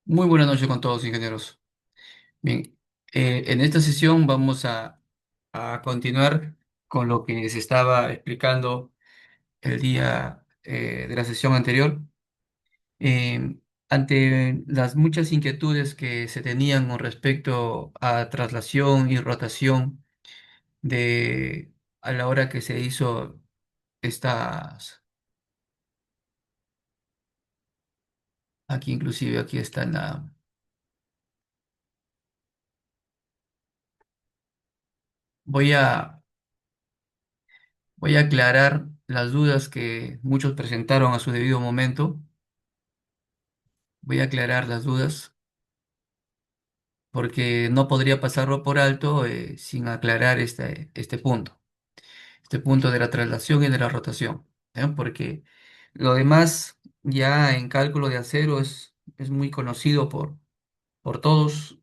Muy buenas noches con todos, ingenieros. Bien, en esta sesión vamos a continuar con lo que se estaba explicando el día de la sesión anterior. Ante las muchas inquietudes que se tenían con respecto a traslación y rotación de a la hora que se hizo estas, aquí inclusive aquí está en la, voy a voy a aclarar las dudas que muchos presentaron a su debido momento. Voy a aclarar las dudas porque no podría pasarlo por alto sin aclarar este punto de la traslación y de la rotación, ¿ya? Porque lo demás ya en cálculo de acero es muy conocido por todos.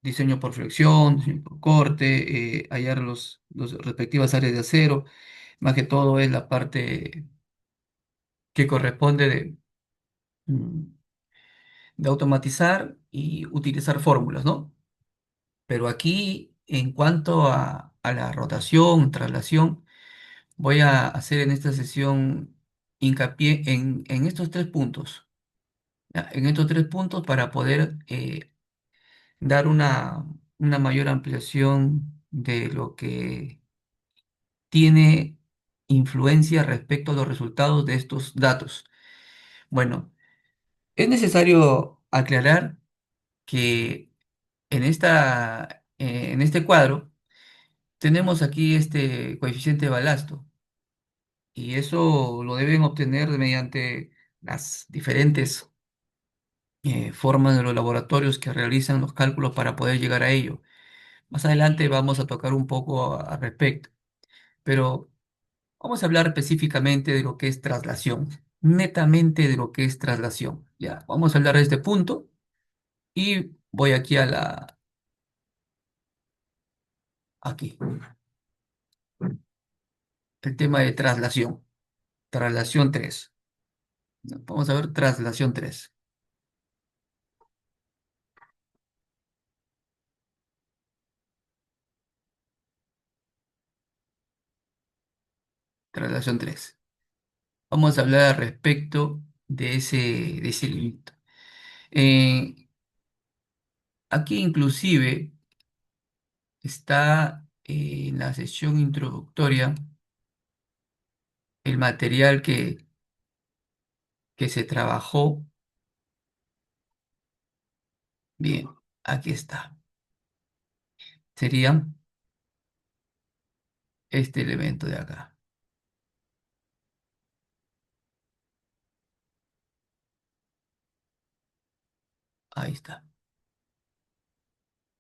Diseño por flexión, diseño por corte, hallar los respectivas áreas de acero. Más que todo es la parte que corresponde mm, de automatizar y utilizar fórmulas, ¿no? Pero aquí, en cuanto a la rotación, traslación, voy a hacer en esta sesión hincapié en estos tres puntos, ¿ya? En estos tres puntos para poder dar una mayor ampliación de lo que tiene influencia respecto a los resultados de estos datos. Bueno, es necesario aclarar que en este cuadro tenemos aquí este coeficiente de balasto y eso lo deben obtener mediante las diferentes formas de los laboratorios que realizan los cálculos para poder llegar a ello. Más adelante vamos a tocar un poco al respecto, pero vamos a hablar específicamente de lo que es traslación, netamente de lo que es traslación. Ya, vamos a hablar de este punto y voy aquí aquí, el tema de traslación. Traslación 3. Vamos a ver traslación 3. Traslación 3. Vamos a hablar al respecto de ese límite. Eh, Aquí inclusive está en la sesión introductoria el material que se trabajó. Bien, aquí está. Sería este elemento de acá. Ahí está.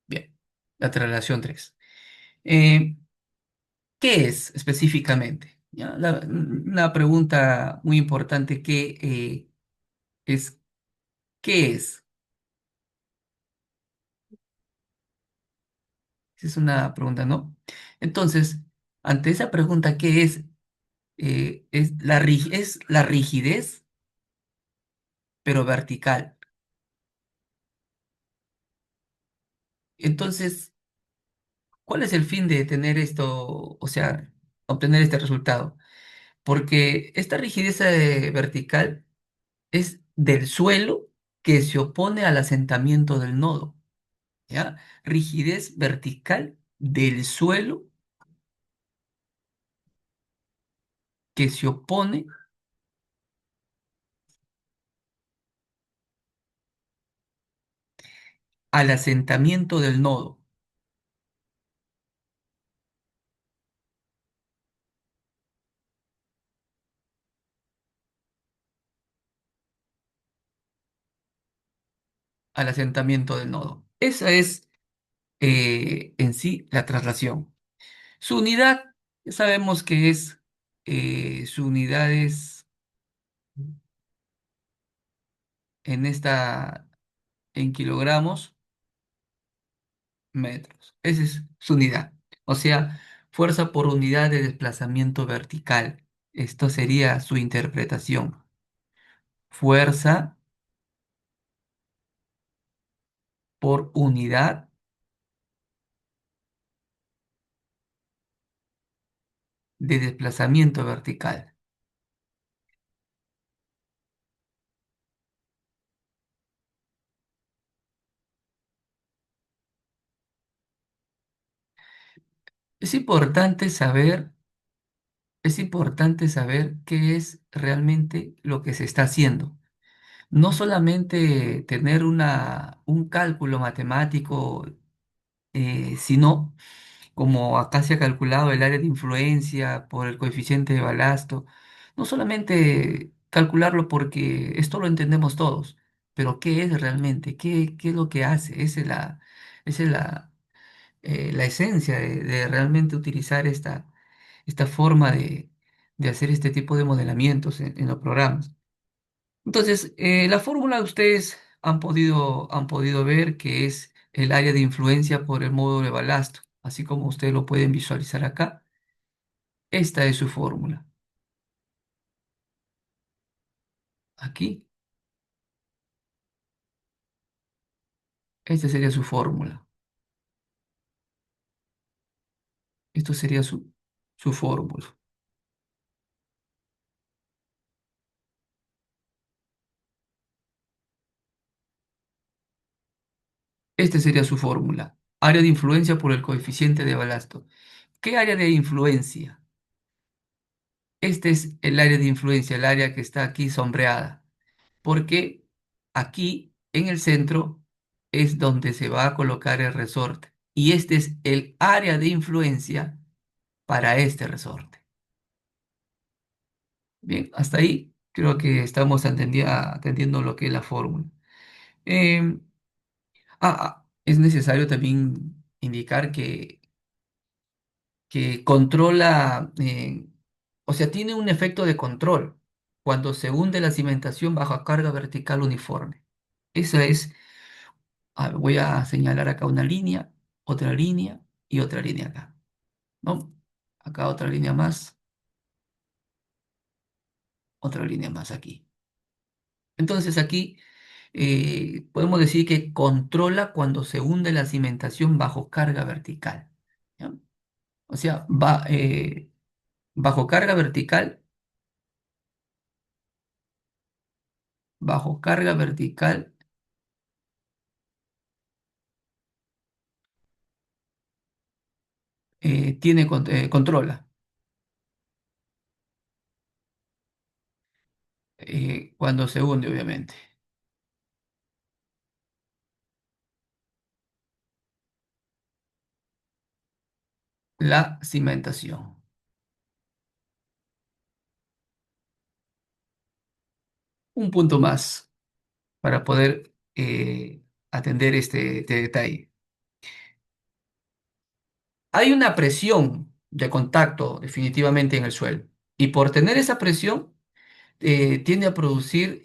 Bien, la traslación 3. Eh, ¿Qué es específicamente? ¿Ya? Una pregunta muy importante que es, ¿qué es? Esa es una pregunta, ¿no? Entonces, ante esa pregunta, ¿qué es? Es la rigidez, pero vertical. Entonces, ¿cuál es el fin de tener esto, o sea, obtener este resultado? Porque esta rigidez vertical es del suelo que se opone al asentamiento del nodo, ¿ya? Rigidez vertical del suelo que se opone al asentamiento del nodo, al asentamiento del nodo. Esa es en sí la traslación. Su unidad, ya sabemos que es, su unidad es en en kilogramos, metros. Esa es su unidad. O sea, fuerza por unidad de desplazamiento vertical. Esto sería su interpretación. Fuerza por unidad de desplazamiento vertical. Es importante saber, es importante saber qué es realmente lo que se está haciendo. No solamente tener un cálculo matemático, sino como acá se ha calculado el área de influencia por el coeficiente de balasto, no solamente calcularlo porque esto lo entendemos todos, pero ¿qué es realmente? ¿Qué es lo que hace? Esa es la esencia de realmente utilizar esta forma de hacer este tipo de modelamientos en los programas. Entonces, la fórmula ustedes han podido ver que es el área de influencia por el módulo de balasto, así como ustedes lo pueden visualizar acá. Esta es su fórmula. Aquí, esta sería su fórmula. Esto sería su fórmula. Esta sería su fórmula. Área de influencia por el coeficiente de balasto. ¿Qué área de influencia? Este es el área de influencia, el área que está aquí sombreada, porque aquí en el centro es donde se va a colocar el resorte y este es el área de influencia para este resorte. Bien, hasta ahí creo que estamos atendiendo lo que es la fórmula. Eh, es necesario también indicar que controla, o sea, tiene un efecto de control cuando se hunde la cimentación bajo carga vertical uniforme. Esa es, voy a señalar acá una línea y otra línea acá, ¿no? Acá otra línea más aquí. Entonces aquí podemos decir que controla cuando se hunde la cimentación bajo carga vertical. ¿Ya? O sea, bajo carga vertical, bajo carga vertical controla cuando se hunde, obviamente. La cimentación. Un punto más para poder atender este detalle. Hay una presión de contacto definitivamente en el suelo y por tener esa presión tiende a producir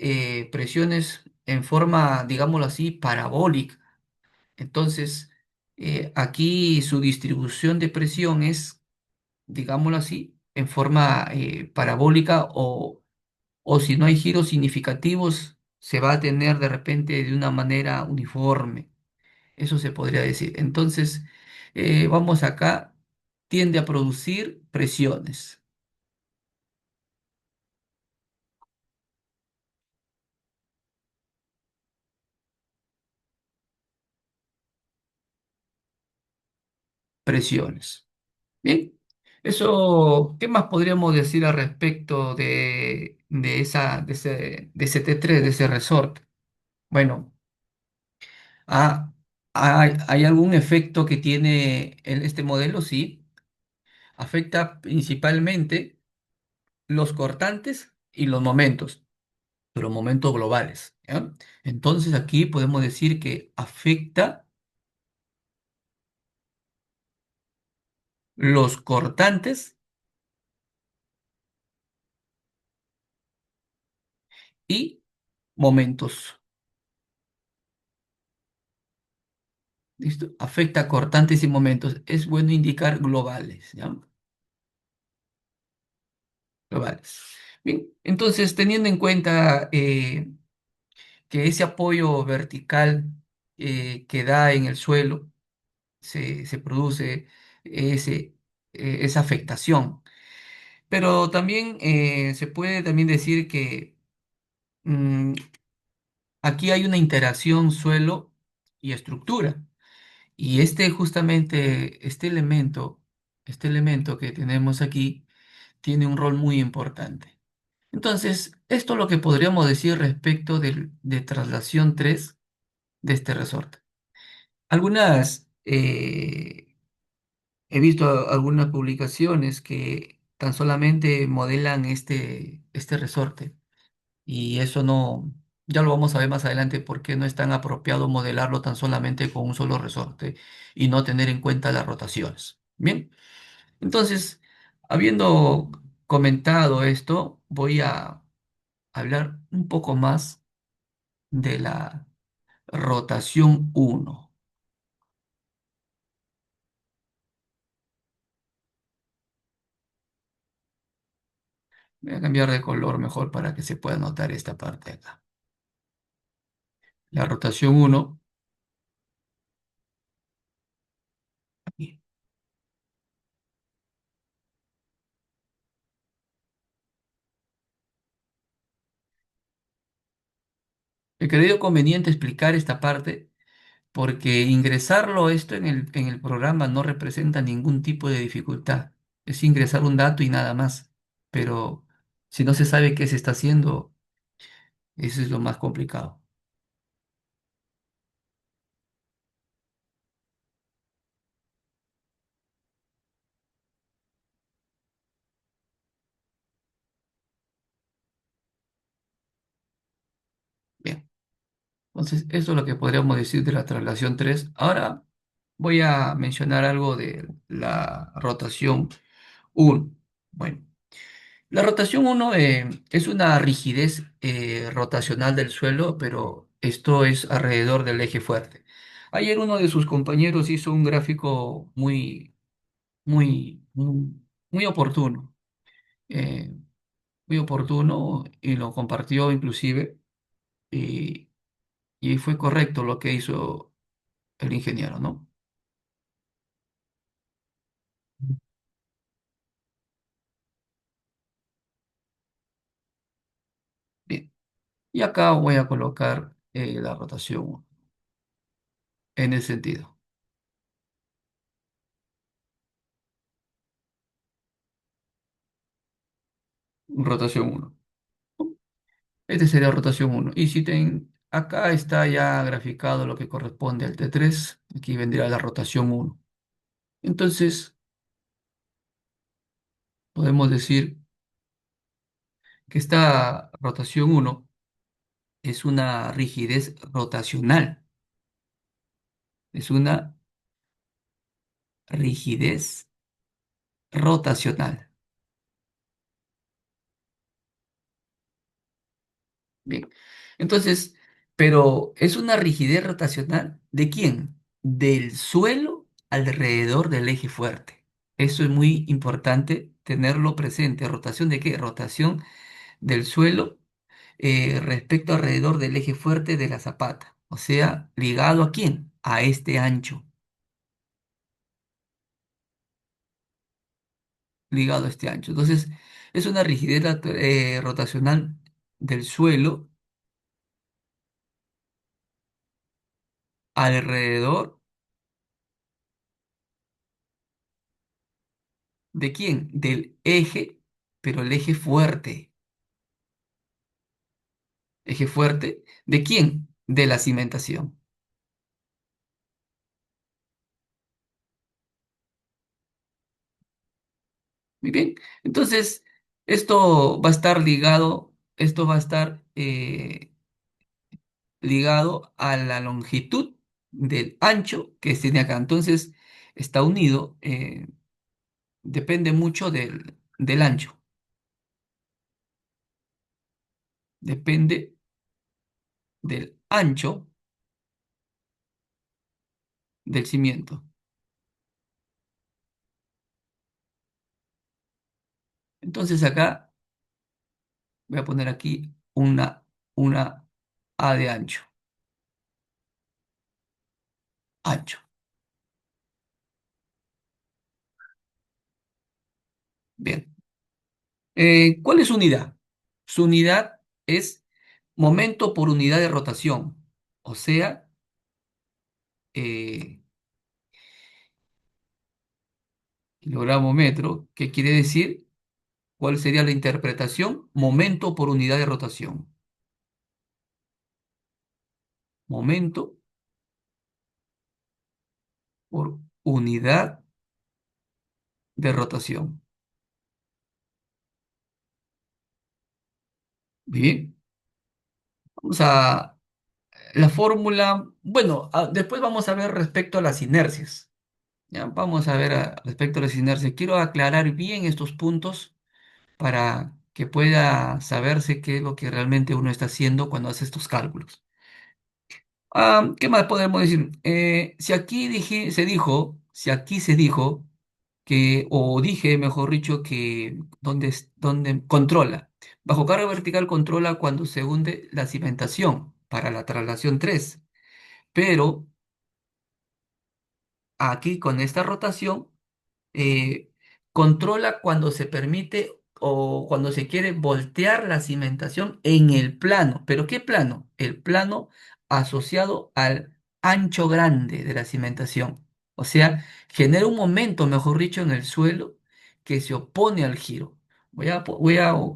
presiones en forma, digámoslo así, parabólica. Entonces, aquí su distribución de presión es, digámoslo así, en forma parabólica o si no hay giros significativos, se va a tener de repente de una manera uniforme. Eso se podría decir. Entonces, vamos acá, tiende a producir presiones. Presiones. Bien, eso, ¿qué más podríamos decir al respecto de ese T3 de ese resort? Bueno, ¿hay algún efecto que tiene este modelo? Sí, afecta principalmente los cortantes y los momentos, pero momentos globales, ¿ya? Entonces aquí podemos decir que afecta los cortantes y momentos. ¿Listo? Afecta cortantes y momentos. Es bueno indicar globales, ¿ya? Globales. Bien, entonces teniendo en cuenta que ese apoyo vertical que da en el suelo, se produce ese, esa afectación. Pero también se puede también decir que mm, aquí hay una interacción suelo y estructura. Y justamente, este elemento que tenemos aquí, tiene un rol muy importante. Entonces, esto es lo que podríamos decir respecto de traslación 3 de este resorte. Algunas, he visto algunas publicaciones que tan solamente modelan este resorte y eso no, ya lo vamos a ver más adelante por qué no es tan apropiado modelarlo tan solamente con un solo resorte y no tener en cuenta las rotaciones. Bien, entonces, habiendo comentado esto, voy a hablar un poco más de la rotación uno. Voy a cambiar de color mejor para que se pueda notar esta parte acá. La rotación uno. Aquí. He creído conveniente explicar esta parte porque ingresarlo esto en el programa no representa ningún tipo de dificultad. Es ingresar un dato y nada más. Pero si no se sabe qué se está haciendo, eso es lo más complicado. Bien, entonces eso es lo que podríamos decir de la traslación 3. Ahora voy a mencionar algo de la rotación uno. Bueno, la rotación uno es una rigidez rotacional del suelo, pero esto es alrededor del eje fuerte. Ayer uno de sus compañeros hizo un gráfico muy, muy oportuno, eh, muy oportuno y lo compartió inclusive y, y fue correcto lo que hizo el ingeniero, ¿no? Bien, y acá voy a colocar la rotación en ese sentido, rotación uno. Este sería rotación uno. Y si acá está ya graficado lo que corresponde al T3, aquí vendría la rotación uno. Entonces, podemos decir que esta rotación uno es una rigidez rotacional, es una rigidez rotacional. Bien, entonces, pero es una rigidez rotacional ¿de quién? Del suelo alrededor del eje fuerte. Eso es muy importante tenerlo presente. ¿Rotación de qué? Rotación del suelo respecto alrededor del eje fuerte de la zapata. O sea, ligado a quién? A este ancho, ligado a este ancho. Entonces, es una rigidez rotacional del suelo alrededor de quién? Del eje, pero el eje fuerte. ¿Eje fuerte? ¿De quién? De la cimentación. Muy bien. Entonces, esto va a estar ligado a la longitud del ancho que tiene acá. Entonces, está unido, depende mucho del ancho, depende del ancho del cimiento. Entonces, acá voy a poner aquí una A de ancho. ancho. Bien. ¿Cuál es su unidad? Su unidad es momento por unidad de rotación. O sea, eh, kilogramo metro, ¿qué quiere decir? ¿Cuál sería la interpretación? Momento por unidad de rotación. Momento por unidad de rotación. Bien. Vamos a la fórmula. Bueno, después vamos a ver respecto a las inercias. Ya, vamos a ver respecto a las inercias. Quiero aclarar bien estos puntos para que pueda saberse qué es lo que realmente uno está haciendo cuando hace estos cálculos. ¿Qué más podemos decir? Si aquí si aquí se dijo que, o dije, mejor dicho, que donde controla. Bajo carga vertical controla cuando se hunde la cimentación para la traslación 3, pero aquí con esta rotación eh, controla cuando se permite o cuando se quiere voltear la cimentación en el plano. ¿Pero qué plano? El plano asociado al ancho grande de la cimentación. O sea, genera un momento, mejor dicho, en el suelo que se opone al giro. Voy a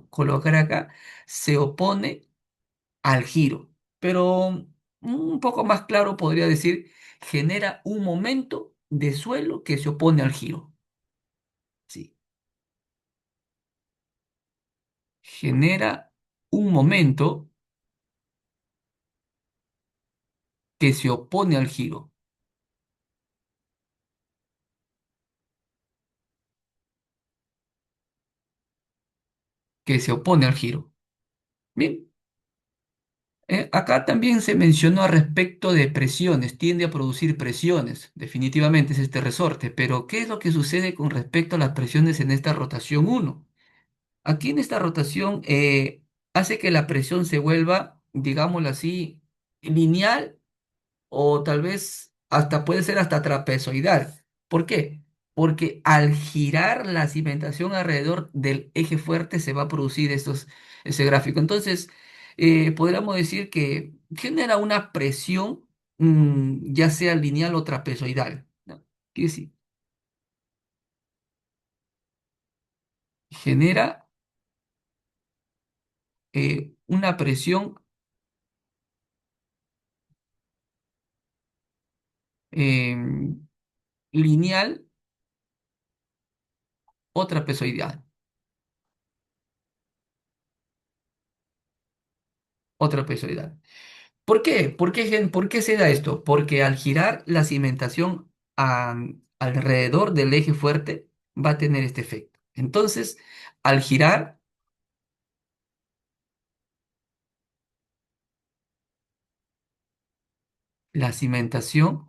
colocar acá, se opone al giro. Pero un poco más claro podría decir, genera un momento de suelo que se opone al giro. Sí, genera un momento que se opone al giro. Que se opone al giro. Bien, acá también se mencionó a respecto de presiones, tiende a producir presiones, definitivamente es este resorte, pero ¿qué es lo que sucede con respecto a las presiones en esta rotación uno? Aquí en esta rotación hace que la presión se vuelva, digámoslo así, lineal o tal vez hasta puede ser hasta trapezoidal. ¿Por qué? Porque al girar la cimentación alrededor del eje fuerte se va a producir ese gráfico. Entonces, podríamos decir que genera una presión, ya sea lineal o trapezoidal, ¿no? Quiere decir, genera una presión em, lineal o trapezoidal. O trapezoidal. ¿Por qué? ¿Por qué se da esto? Porque al girar la cimentación alrededor del eje fuerte va a tener este efecto. Entonces, al girar la cimentación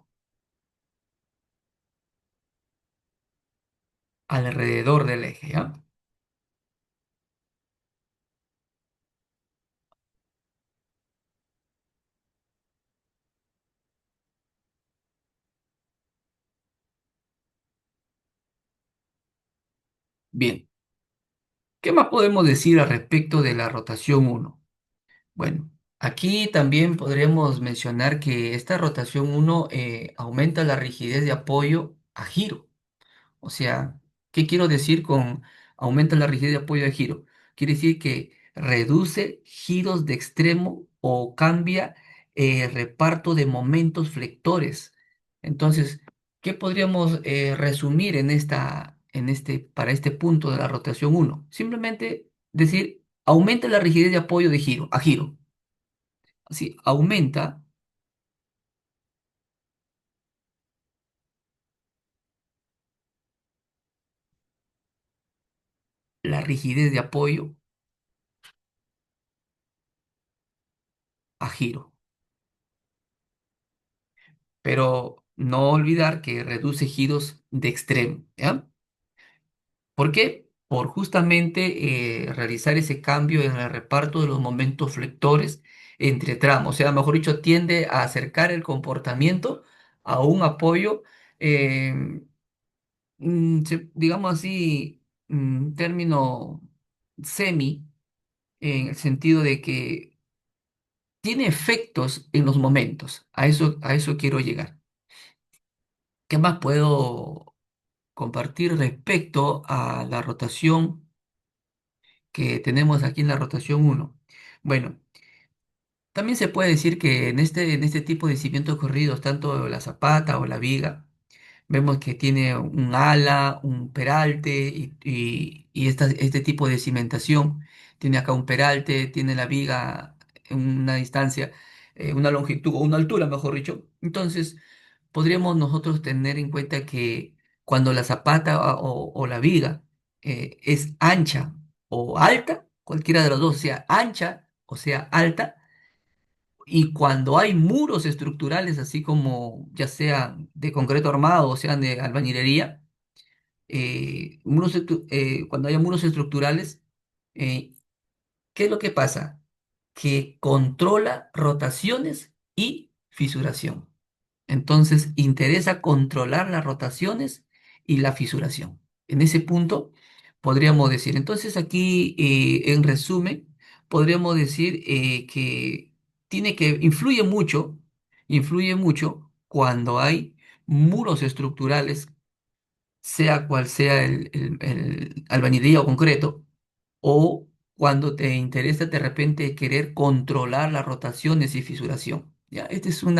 alrededor del eje, ¿ya? Bien, ¿qué más podemos decir al respecto de la rotación uno? Bueno, aquí también podríamos mencionar que esta rotación uno aumenta la rigidez de apoyo a giro. O sea, ¿qué quiero decir con aumenta la rigidez de apoyo de giro? Quiere decir que reduce giros de extremo o cambia reparto de momentos flectores. Entonces, ¿qué podríamos resumir para este punto de la rotación uno? Simplemente decir, aumenta la rigidez de apoyo de giro, a giro. Así, aumenta la rigidez de apoyo a giro. Pero no olvidar que reduce giros de extremo, ¿ya? ¿Por qué? Por justamente realizar ese cambio en el reparto de los momentos flectores entre tramos, o sea, mejor dicho, tiende a acercar el comportamiento a un apoyo, eh, digamos así, término semi, en el sentido de que tiene efectos en los momentos. A eso quiero llegar. ¿Qué más puedo compartir respecto a la rotación que tenemos aquí en la rotación uno? Bueno, también se puede decir que en este tipo de cimientos corridos, tanto la zapata o la viga, vemos que tiene un ala, un peralte y este tipo de cimentación. Tiene acá un peralte, tiene la viga en una distancia, una longitud o una altura, mejor dicho. Entonces, podríamos nosotros tener en cuenta que cuando la zapata o la viga es ancha o alta, cualquiera de los dos, sea ancha o sea alta, y cuando hay muros estructurales, así como ya sean de concreto armado o sean de albañilería, cuando haya muros estructurales, eh, ¿qué es lo que pasa? Que controla rotaciones y fisuración. Entonces, interesa controlar las rotaciones y la fisuración. En ese punto, podríamos decir. Entonces, aquí, en resumen, podríamos decir que influye mucho cuando hay muros estructurales, sea cual sea el albañilería o concreto, o cuando te interesa de repente querer controlar las rotaciones y fisuración. ¿Ya? Este es un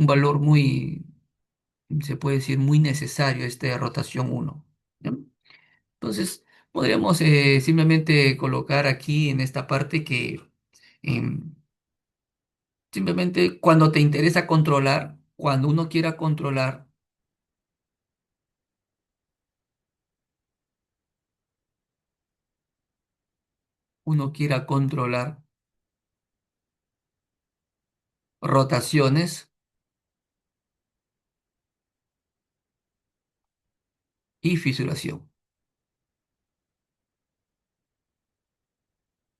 valor muy, se puede decir, muy necesario, este de rotación uno. ¿Ya? Entonces, podríamos simplemente colocar aquí en esta parte que em, simplemente cuando te interesa controlar, cuando uno quiera controlar, uno quiera controlar rotaciones y fisuración.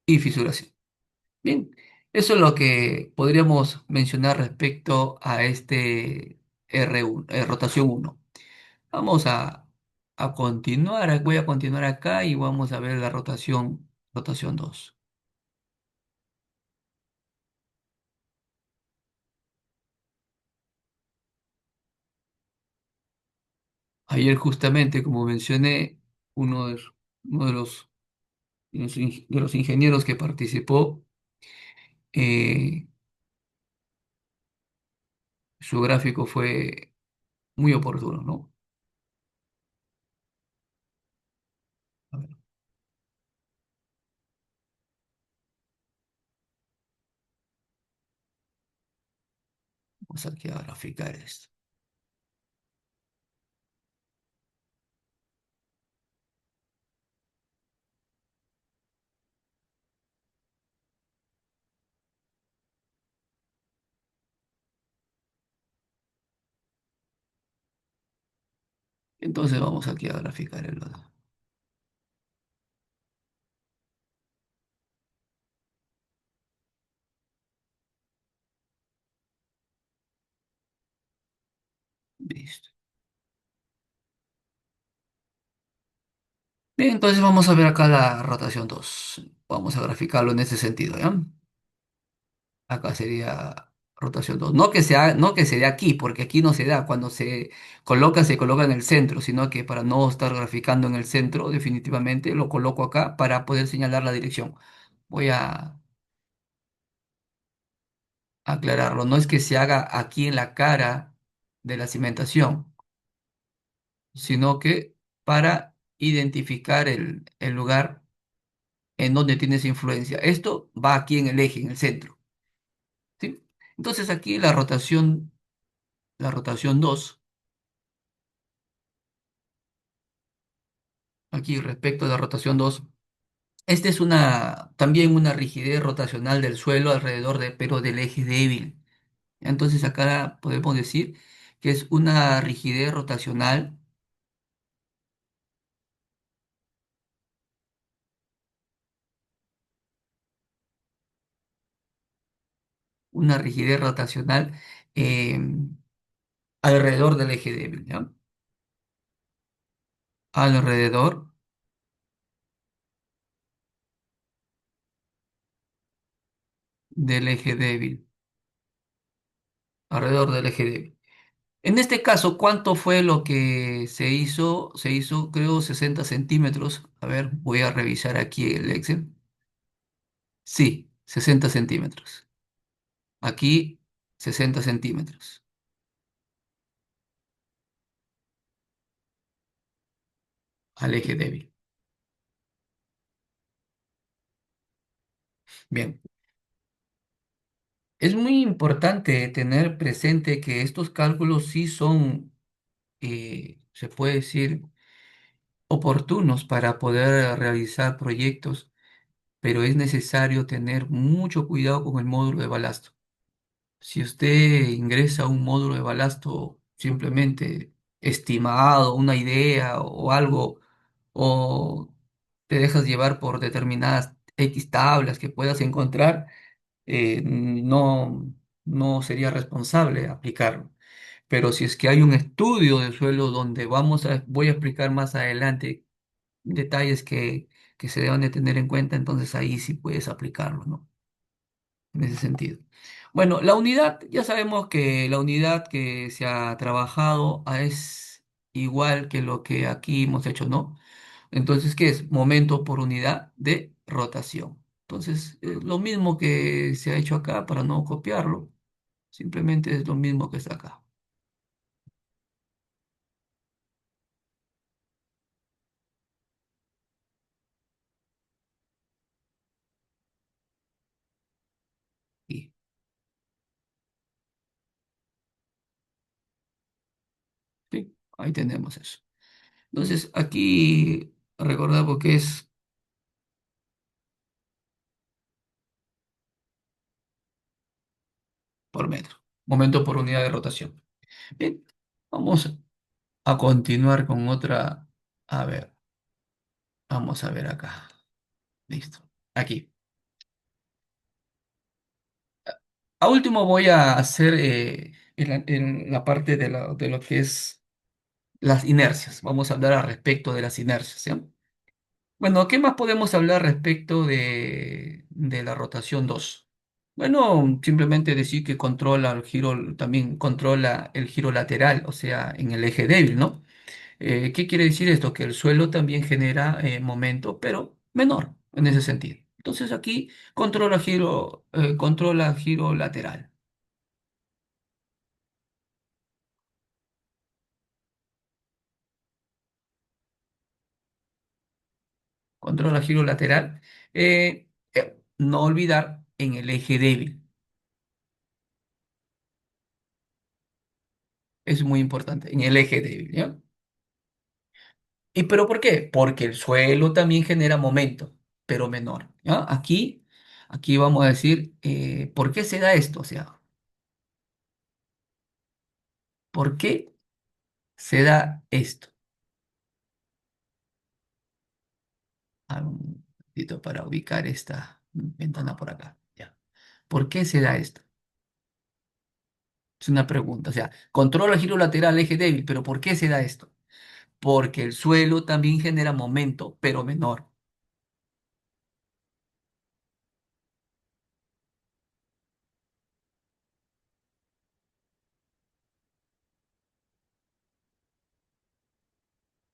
Y fisuración. Bien, eso es lo que podríamos mencionar respecto a este R1, rotación uno. Vamos a continuar, voy a continuar acá y vamos a ver la rotación 2. Ayer justamente, como mencioné, uno de, uno de los ingenieros que participó, eh, su gráfico fue muy oportuno, ¿no? A ver, vamos aquí a graficar esto. Entonces vamos aquí a graficar el lado. Listo. Bien, entonces vamos a ver acá la rotación 2. Vamos a graficarlo en ese sentido, ¿ya? Acá sería rotación 2. No que se dé aquí, porque aquí no se da. Cuando se coloca en el centro, sino que para no estar graficando en el centro, definitivamente lo coloco acá para poder señalar la dirección. Voy a aclararlo. No es que se haga aquí en la cara de la cimentación, sino que para identificar el lugar en donde tienes influencia. Esto va aquí en el eje, en el centro. ¿Sí? Entonces aquí la rotación 2, aquí respecto a la rotación 2, esta es también una rigidez rotacional del suelo alrededor pero del eje débil. Entonces acá podemos decir que es una rigidez rotacional alrededor del eje débil, ¿ya? Alrededor del eje débil, alrededor del eje débil. En este caso, ¿cuánto fue lo que se hizo? Se hizo, creo, 60 centímetros. A ver, voy a revisar aquí el Excel. Sí, 60 centímetros. Aquí, 60 centímetros al eje débil. Bien, es muy importante tener presente que estos cálculos sí son, se puede decir, oportunos para poder realizar proyectos, pero es necesario tener mucho cuidado con el módulo de balasto. Si usted ingresa a un módulo de balasto simplemente estimado, una idea o algo, o te dejas llevar por determinadas X tablas que puedas encontrar, no sería responsable aplicarlo. Pero si es que hay un estudio de suelo donde voy a explicar más adelante detalles que se deben de tener en cuenta, entonces ahí sí puedes aplicarlo, ¿no? En ese sentido. Bueno, la unidad, ya sabemos que la unidad que se ha trabajado es igual que lo que aquí hemos hecho, ¿no? Entonces, ¿qué es? Momento por unidad de rotación. Entonces, lo mismo que se ha hecho acá para no copiarlo, simplemente es lo mismo que está acá. Y sí, ahí tenemos eso. Entonces, aquí recordamos que es por metro, momento por unidad de rotación. Bien, vamos a continuar con otra. A ver, vamos a ver acá. Listo. Aquí. A último voy a hacer en la parte de lo que es las inercias. Vamos a hablar al respecto de las inercias, ¿sí? Bueno, ¿qué más podemos hablar respecto de la rotación 2? Bueno, simplemente decir que controla el giro, también controla el giro lateral, o sea, en el eje débil, ¿no? ¿Qué quiere decir esto? Que el suelo también genera momento, pero menor en ese sentido. Entonces aquí controla giro lateral. Controla giro lateral. No olvidar en el eje débil. Es muy importante, en el eje débil, ¿ya? ¿Y pero por qué? Porque el suelo también genera momento, pero menor, ¿ya? Aquí vamos a decir, ¿por qué se da esto? O sea, ¿por qué se da esto? Un momentito para ubicar esta ventana por acá. Ya. ¿Por qué se da esto? Es una pregunta. O sea, controla el giro lateral, eje débil, pero ¿por qué se da esto? Porque el suelo también genera momento, pero menor.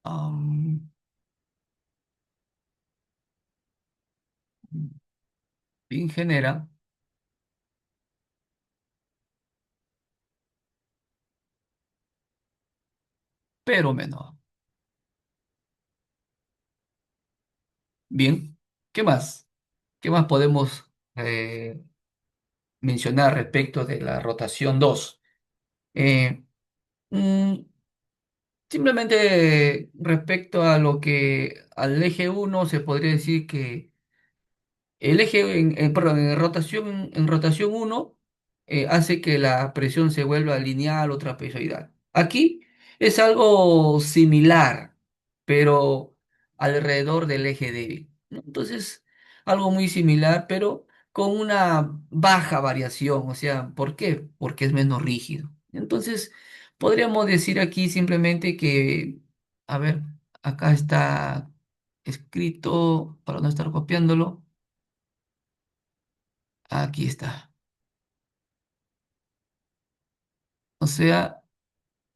Am, Bien genera, pero menor. Bien, ¿qué más? ¿Qué más podemos mencionar respecto de la rotación 2? Eh, mm, Simplemente respecto a lo que al eje uno se podría decir que el eje, perdón, en rotación uno hace que la presión se vuelva lineal o trapezoidal. Aquí es algo similar, pero alrededor del eje débil, ¿no? Entonces, algo muy similar, pero con una baja variación. O sea, ¿por qué? Porque es menos rígido. Entonces, Podríamos decir aquí simplemente que, a ver, acá está escrito, para no estar copiándolo, aquí está. O sea,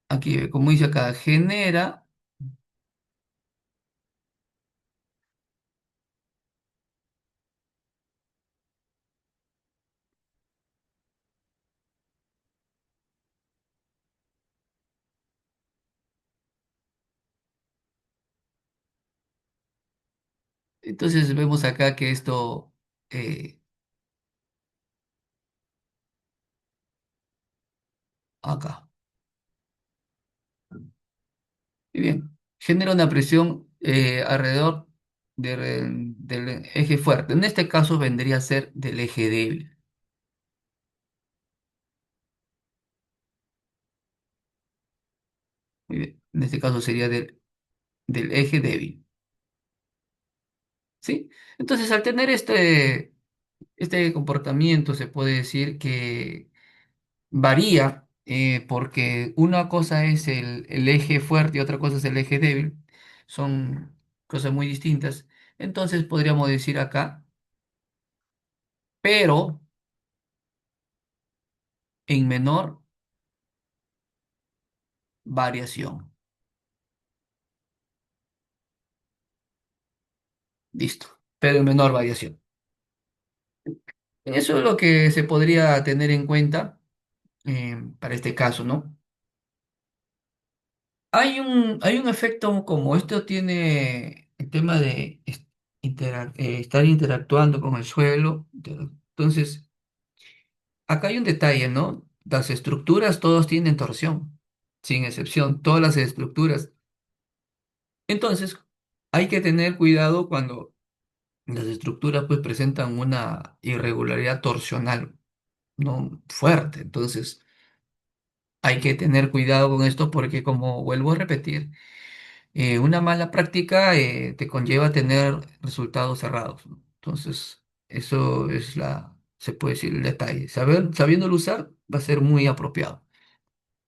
aquí, como dice acá, genera, entonces vemos acá que esto, eh, acá, muy bien, genera una presión alrededor del eje fuerte. En este caso vendría a ser del eje débil. Muy bien, en este caso sería del eje débil. ¿Sí? Entonces, al tener este comportamiento, se puede decir que varía, porque una cosa es el eje fuerte y otra cosa es el eje débil. Son cosas muy distintas. Entonces, podríamos decir acá, pero en menor variación. Listo, pero en menor variación. Eso es lo que se podría tener en cuenta para este caso, ¿no? Hay un efecto como esto tiene el tema de estar interactuando con el suelo. Entonces, acá hay un detalle, ¿no? Las estructuras todos tienen torsión, sin excepción, todas las estructuras. Entonces, hay que tener cuidado cuando las estructuras pues presentan una irregularidad torsional, ¿no? Fuerte. Entonces, hay que tener cuidado con esto porque, como vuelvo a repetir, una mala práctica te conlleva tener resultados cerrados, ¿no? Entonces, eso es se puede decir el detalle. Sabiéndolo usar va a ser muy apropiado.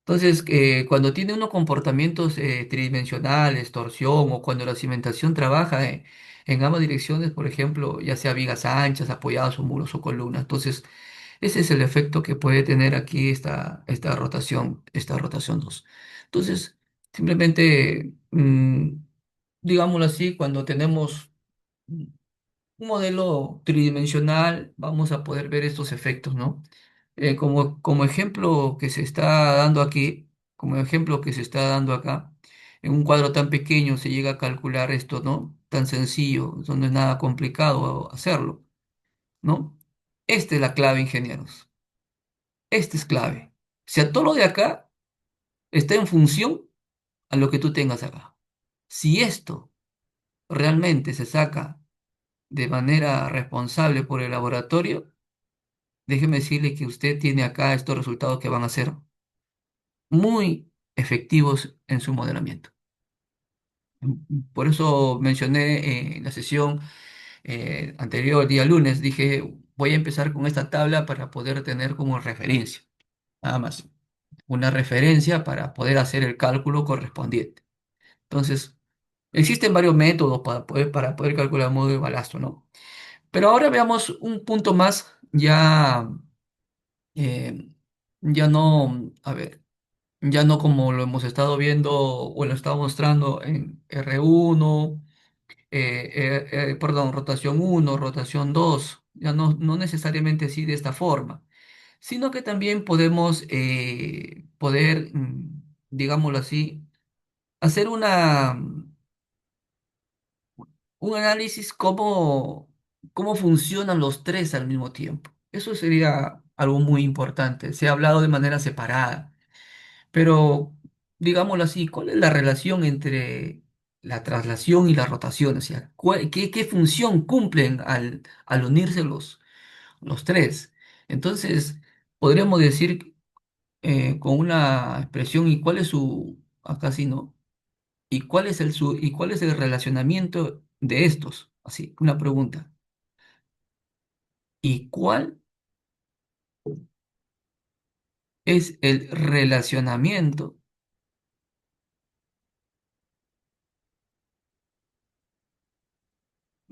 Entonces, cuando tiene unos comportamientos tridimensionales, torsión, o cuando la cimentación trabaja en ambas direcciones, por ejemplo, ya sea vigas anchas, apoyadas o muros o columnas. Entonces, ese es el efecto que puede tener aquí esta rotación 2. Entonces, simplemente, digámoslo así, cuando tenemos un modelo tridimensional, vamos a poder ver estos efectos, ¿no? Como ejemplo que se está dando aquí, como ejemplo que se está dando acá, en un cuadro tan pequeño se llega a calcular esto, ¿no? Tan sencillo, eso no es nada complicado hacerlo, ¿no? Esta es la clave, ingenieros. Esta es clave. O sea, todo lo de acá está en función a lo que tú tengas acá. Si esto realmente se saca de manera responsable por el laboratorio, déjeme decirle que usted tiene acá estos resultados que van a ser muy efectivos en su modelamiento. Por eso mencioné en la sesión anterior, el día lunes, dije, voy a empezar con esta tabla para poder tener como referencia, nada más, una referencia para poder hacer el cálculo correspondiente. Entonces, existen varios métodos para poder calcular el módulo de balasto, ¿no? Pero ahora veamos un punto más, eh, ya no, a ver, ya no como lo hemos estado viendo o lo estado mostrando en R1, perdón, rotación 1, rotación 2, ya no necesariamente así de esta forma, sino que también podemos digámoslo así, hacer un análisis cómo funcionan los tres al mismo tiempo. Eso sería algo muy importante. Se ha hablado de manera separada, pero digámoslo así, ¿cuál es la relación entre la traslación y la rotación? O sea, ¿qué función cumplen al unirse los tres? Entonces, podríamos decir con una expresión, ¿y cuál es acá sí, ¿no? ¿Y cuál es el relacionamiento de estos? Así, una pregunta. ¿Y cuál es el relacionamiento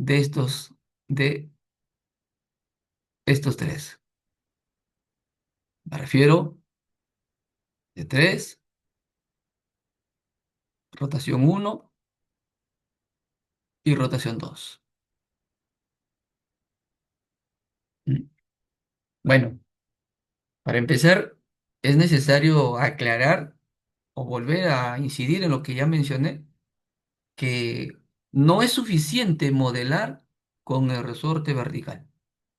de de estos tres. Me refiero de tres, rotación uno y rotación 2. Mm. Bueno, para empezar, es necesario aclarar o volver a incidir en lo que ya mencioné, que no es suficiente modelar con el resorte vertical.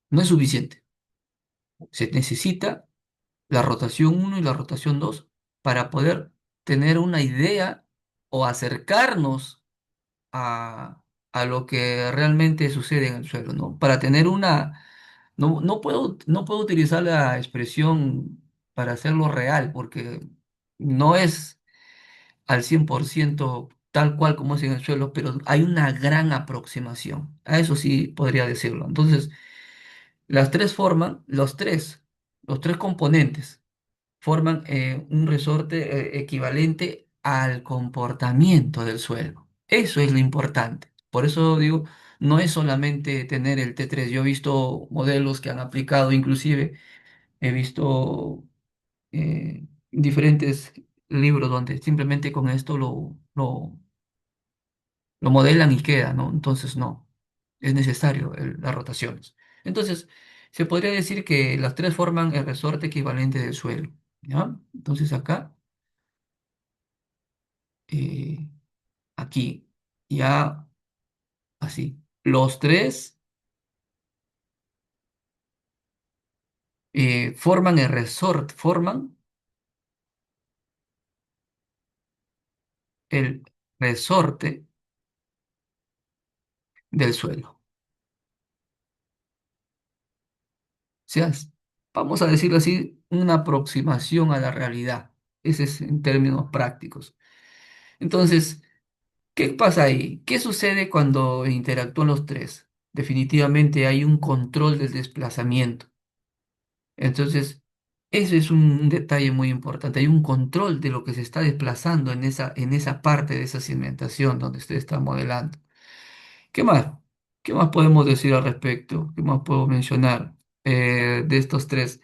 No es suficiente. Se necesita la rotación uno y la rotación 2 para poder tener una idea o acercarnos a lo que realmente sucede en el suelo, ¿no? Para tener una... no puedo utilizar la expresión para hacerlo real, porque no es al 100% tal cual como es en el suelo, pero hay una gran aproximación. A eso sí podría decirlo. Entonces, las tres forman, los tres componentes forman un resorte equivalente al comportamiento del suelo. Eso es lo importante. Por eso digo, no es solamente tener el T3. Yo he visto modelos que han aplicado, inclusive he visto diferentes libros donde simplemente con esto lo modelan y queda, ¿no? Entonces no, es necesario las rotaciones. Entonces, se podría decir que las tres forman el resorte equivalente del suelo, ¿ya? Entonces acá, eh, aquí, ya así. Los tres forman el resorte, forman el resorte del suelo. O sea, vamos a decirlo así, una aproximación a la realidad. Ese es en términos prácticos. Entonces, ¿qué pasa ahí? ¿Qué sucede cuando interactúan los tres? Definitivamente hay un control del desplazamiento. Entonces, ese es un detalle muy importante. Hay un control de lo que se está desplazando en esa parte de esa cimentación donde usted está modelando. ¿Qué más? ¿Qué más podemos decir al respecto? ¿Qué más puedo mencionar de estos tres?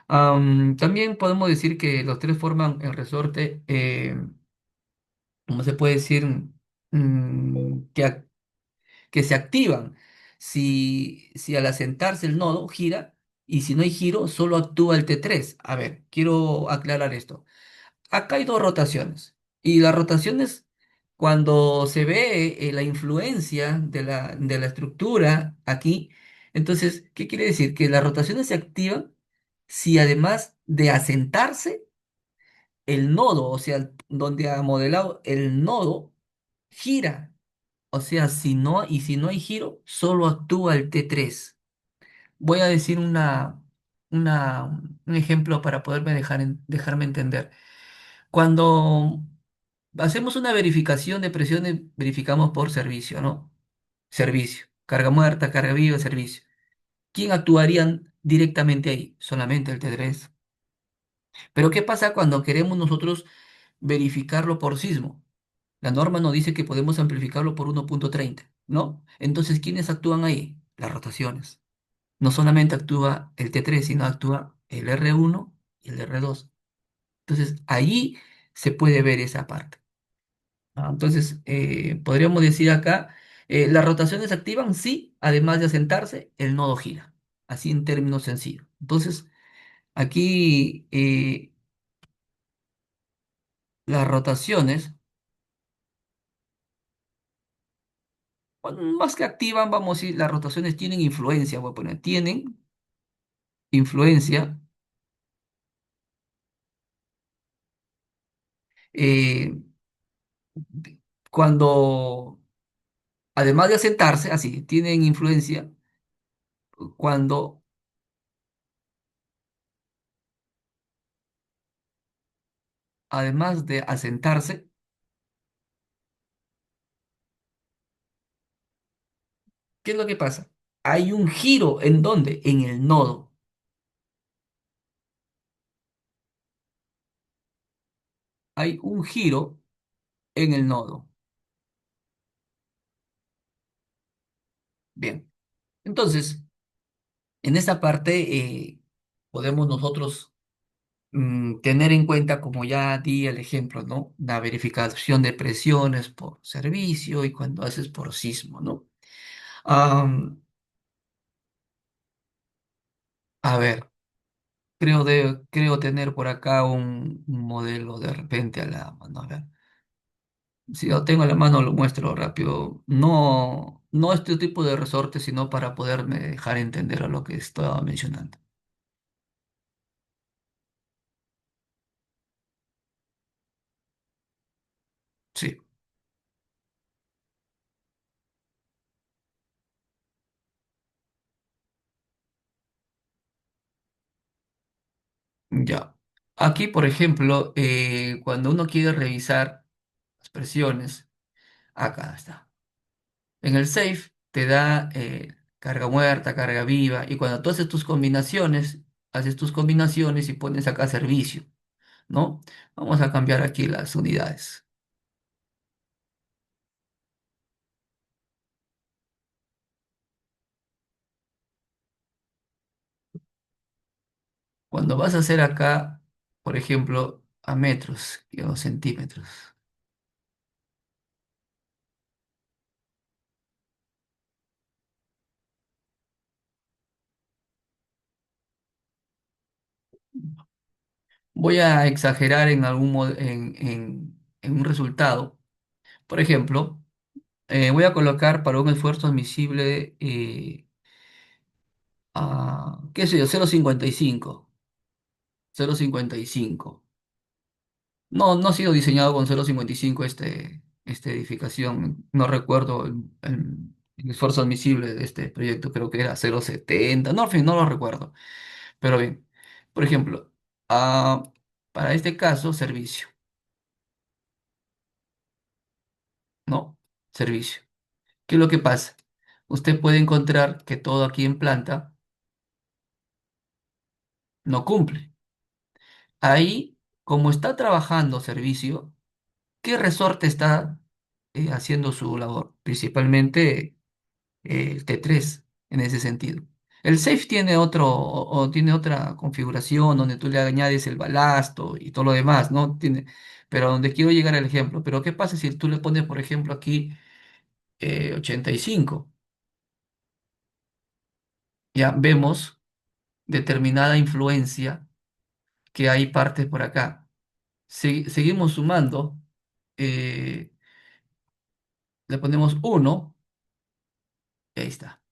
También podemos decir que los tres forman el resorte, ¿cómo se puede decir? Que se activan si al asentarse el nodo gira y si no hay giro, solo actúa el T3. A ver, quiero aclarar esto. Acá hay dos rotaciones y las rotaciones, cuando se ve la influencia de la estructura aquí, entonces, ¿qué quiere decir? Que las rotaciones se activan si además de asentarse el nodo, o sea, donde ha modelado el nodo, gira. O sea, si no hay giro, solo actúa el T3. Voy a decir una, un ejemplo para poderme dejarme entender. Cuando hacemos una verificación de presiones, verificamos por servicio, ¿no? Servicio. Carga muerta, carga viva, servicio. ¿Quién actuarían directamente ahí? Solamente el T3. Pero ¿qué pasa cuando queremos nosotros verificarlo por sismo? La norma nos dice que podemos amplificarlo por 1,30, ¿no? Entonces, ¿quiénes actúan ahí? Las rotaciones. No solamente actúa el T3, sino actúa el R1 y el R2. Entonces, ahí se puede ver esa parte. Entonces, podríamos decir acá, las rotaciones se activan si, además de asentarse, el nodo gira. Así en términos sencillos. Entonces, aquí las rotaciones, bueno, más que activan, vamos a decir, las rotaciones tienen influencia, voy a poner, tienen influencia eh, cuando, además de asentarse, así, tienen influencia cuando, además de asentarse, ¿qué es lo que pasa? Hay un giro, ¿en dónde? En el nodo. Hay un giro en el nodo. Bien, entonces, en esta parte podemos nosotros tener en cuenta, como ya di el ejemplo, ¿no? La verificación de presiones por servicio y cuando haces por sismo, ¿no? Am, a ver, creo tener por acá un modelo de repente a la mano. A ver, si lo tengo a la mano lo muestro rápido. No, no este tipo de resorte, sino para poderme dejar entender a lo que estaba mencionando. Sí, ya. Aquí, por ejemplo, cuando uno quiere revisar las presiones, acá está. En el safe te da carga muerta, carga viva, y cuando tú haces tus combinaciones y pones acá servicio, ¿no? Vamos a cambiar aquí las unidades. Cuando vas a hacer acá, por ejemplo, a metros y a centímetros, voy a exagerar en en un resultado. Por ejemplo, voy a colocar para un esfuerzo admisible qué sé yo, 0,55. 0,55. No, no ha sido diseñado con 0,55 esta edificación. No recuerdo el esfuerzo admisible de este proyecto, creo que era 0,70. No, en fin, no lo recuerdo. Pero bien, por ejemplo, ah, para este caso, servicio, ¿no? Servicio. ¿Qué es lo que pasa? Usted puede encontrar que todo aquí en planta no cumple. Ahí, como está trabajando servicio, ¿qué resorte está haciendo su labor? Principalmente el T3 en ese sentido. El Safe tiene o tiene otra configuración donde tú le añades el balasto y todo lo demás, ¿no? Pero donde quiero llegar al ejemplo. Pero ¿qué pasa si tú le pones, por ejemplo, aquí 85? Ya vemos determinada influencia que hay partes por acá. Seguimos sumando, eh, le ponemos 1 y ahí está.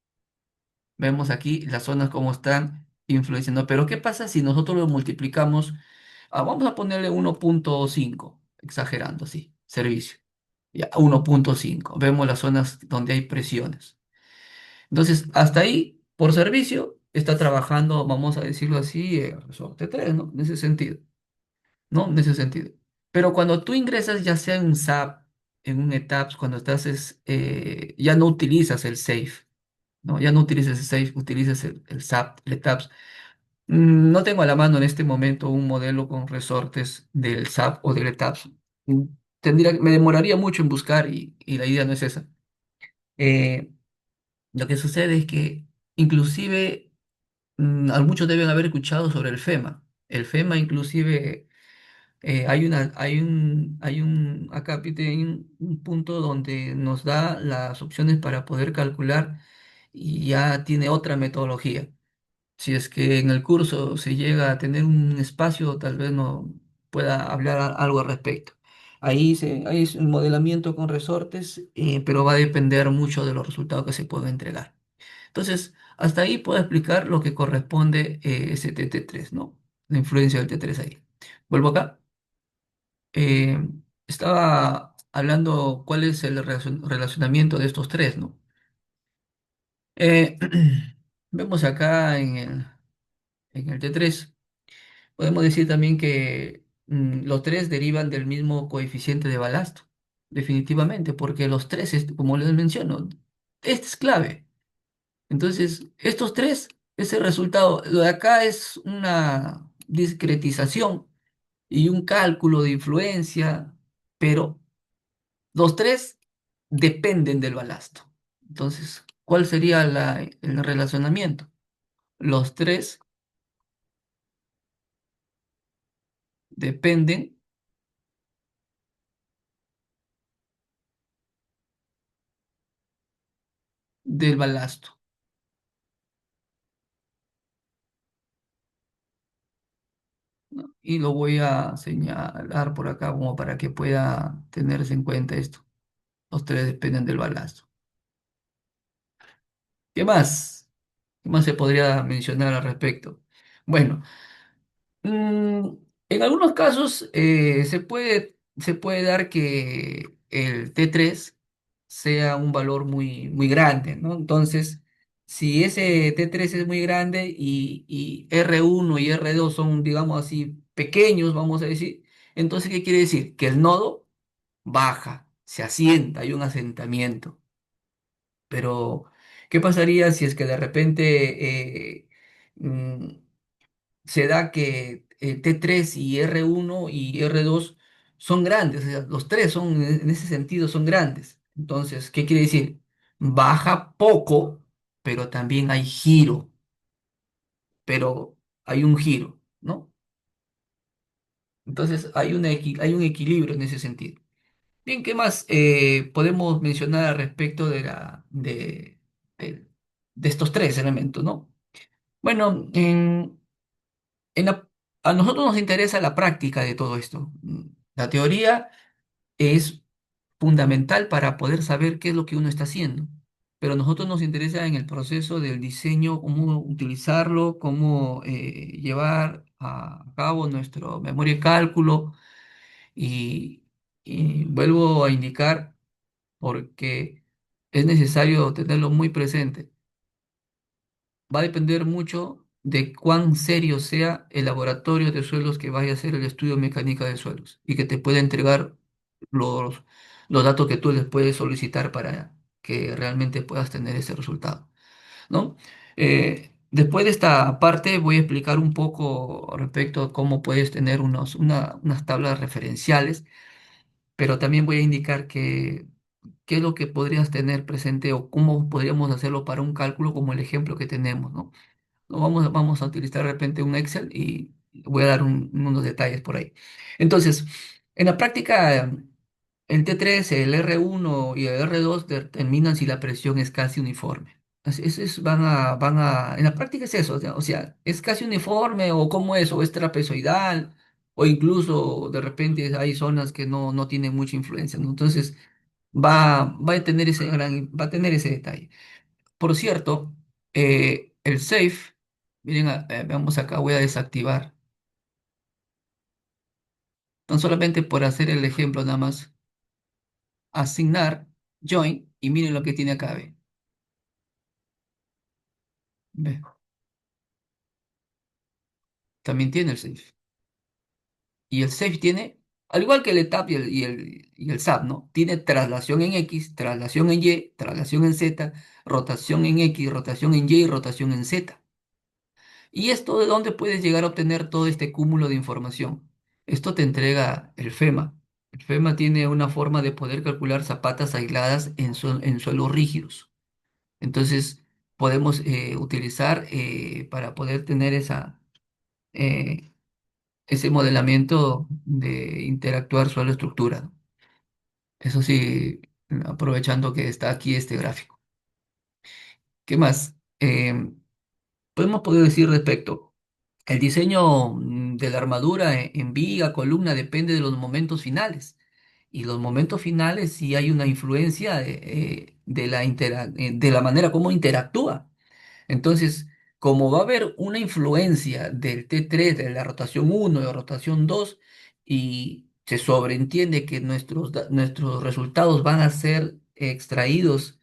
Vemos aquí las zonas como están influenciando. Pero ¿qué pasa si nosotros lo multiplicamos? Vamos a ponerle 1,5, exagerando, sí, servicio. Ya, 1,5. Vemos las zonas donde hay presiones. Entonces, hasta ahí, por servicio, está trabajando, vamos a decirlo así, resorte 3, ¿no? En ese sentido, ¿no? En ese sentido. Pero cuando tú ingresas, ya sea en un SAP, en un ETAPS, cuando estás, ya no utilizas el SAFE, ¿no? Ya no utilizas el SAFE, utilizas el SAP, el ETAPS. No tengo a la mano en este momento un modelo con resortes del SAP o del ETAPS. Mm, me demoraría mucho en buscar y la idea no es esa. Eh, lo que sucede es que inclusive muchos deben haber escuchado sobre el FEMA. El FEMA inclusive acá Pite, hay un punto donde nos da las opciones para poder calcular y ya tiene otra metodología. Si es que en el curso se llega a tener un espacio, tal vez no pueda hablar algo al respecto. Ahí es un modelamiento con resortes, pero va a depender mucho de los resultados que se puedan entregar. Entonces, hasta ahí puedo explicar lo que corresponde ese TT3, ¿no? La influencia del T3 ahí. Vuelvo acá. Eh, Estaba hablando cuál es el relacionamiento de estos tres, ¿no? Eh, vemos acá en el T3. Podemos decir también que los tres derivan del mismo coeficiente de balasto, definitivamente, porque los tres, como les menciono, este es clave. Entonces, estos tres, ese resultado, lo de acá es una discretización y un cálculo de influencia, pero los tres dependen del balasto. Entonces, ¿Cuál sería el relacionamiento? Los tres dependen del balasto. ¿No? Y lo voy a señalar por acá como para que pueda tenerse en cuenta esto. Los tres dependen del balasto. ¿Qué más? ¿Qué más se podría mencionar al respecto? Bueno, mm, en algunos casos se puede dar que el T3 sea un valor muy grande, ¿no? Entonces, si ese T3 es muy grande y R1 y R2 son, digamos así, pequeños, vamos a decir, entonces, ¿qué quiere decir? Que el nodo baja, se asienta, hay un asentamiento. Pero, ¿qué pasaría si es que de repente mm, se da que T3 y R1 y R2 son grandes? O sea, los tres son, en ese sentido, son grandes. Entonces, ¿qué quiere decir? Baja poco, pero también hay giro, pero hay un giro, ¿no? Entonces, hay un equilibrio en ese sentido. Bien, ¿qué más podemos mencionar al respecto de, de estos tres elementos, ¿no? Bueno, en la- a nosotros nos interesa la práctica de todo esto. La teoría es fundamental para poder saber qué es lo que uno está haciendo, pero a nosotros nos interesa en el proceso del diseño, cómo utilizarlo, cómo llevar a cabo nuestro memoria de cálculo y, y vuelvo a indicar porque es necesario tenerlo muy presente. Va a depender mucho de cuán serio sea el laboratorio de suelos que vaya a hacer el estudio de mecánica de suelos y que te pueda entregar los, los datos que tú les puedes solicitar para que realmente puedas tener ese resultado, ¿no? Después de esta parte voy a explicar un poco respecto a cómo puedes tener unas tablas referenciales, pero también voy a indicar qué es lo que podrías tener presente o cómo podríamos hacerlo para un cálculo como el ejemplo que tenemos, ¿no? No vamos a utilizar de repente un Excel y voy a dar unos detalles por ahí. Entonces, en la práctica, el T3, el R1 y el R2 determinan si la presión es casi uniforme. En la práctica es eso, o sea, es casi uniforme o cómo es, o es trapezoidal, o incluso de repente hay zonas que no tienen mucha influencia, ¿no? Entonces, va a tener va a tener ese detalle. Por cierto, el safe, miren, veamos acá, voy a desactivar, tan solamente por hacer el ejemplo nada más, asignar, join, y miren lo que tiene acá, ve, ve, también tiene el safe. Y el safe tiene, al igual que el etap y el SAP, ¿no? Tiene traslación en X, traslación en Y, traslación en Z, rotación en X, rotación en Y y rotación en Z. ¿Y esto de dónde puedes llegar a obtener todo este cúmulo de información? Esto te entrega el FEMA. El FEMA tiene una forma de poder calcular zapatas aisladas en suelos rígidos. Entonces, podemos utilizar para poder tener eh, ese modelamiento de interactuar suelo-estructura. Eso sí, aprovechando que está aquí este gráfico. ¿Qué más? Podemos poder decir respecto. El diseño de la armadura en viga, columna, depende de los momentos finales. Y los momentos finales sí hay una influencia de la manera como interactúa. Entonces, como va a haber una influencia del T3, de la rotación uno, de la rotación 2, y se sobreentiende que nuestros resultados van a ser extraídos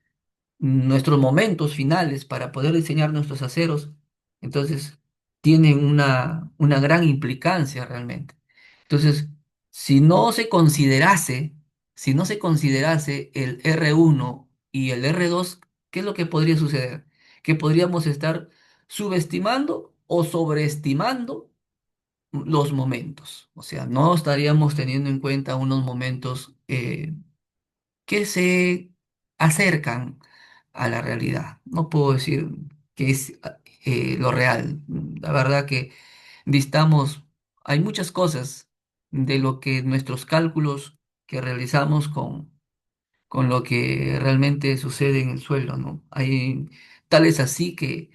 nuestros momentos finales para poder diseñar nuestros aceros, entonces tienen una gran implicancia realmente. Entonces, si no se considerase, si no se considerase el R1 y el R2, ¿qué es lo que podría suceder? Que podríamos estar subestimando o sobreestimando los momentos. O sea, no estaríamos teniendo en cuenta unos momentos que se acercan a la realidad. No puedo decir que es lo real. La verdad que distamos, hay muchas cosas de lo que nuestros cálculos que realizamos con lo que realmente sucede en el suelo, ¿no? Hay tal es así que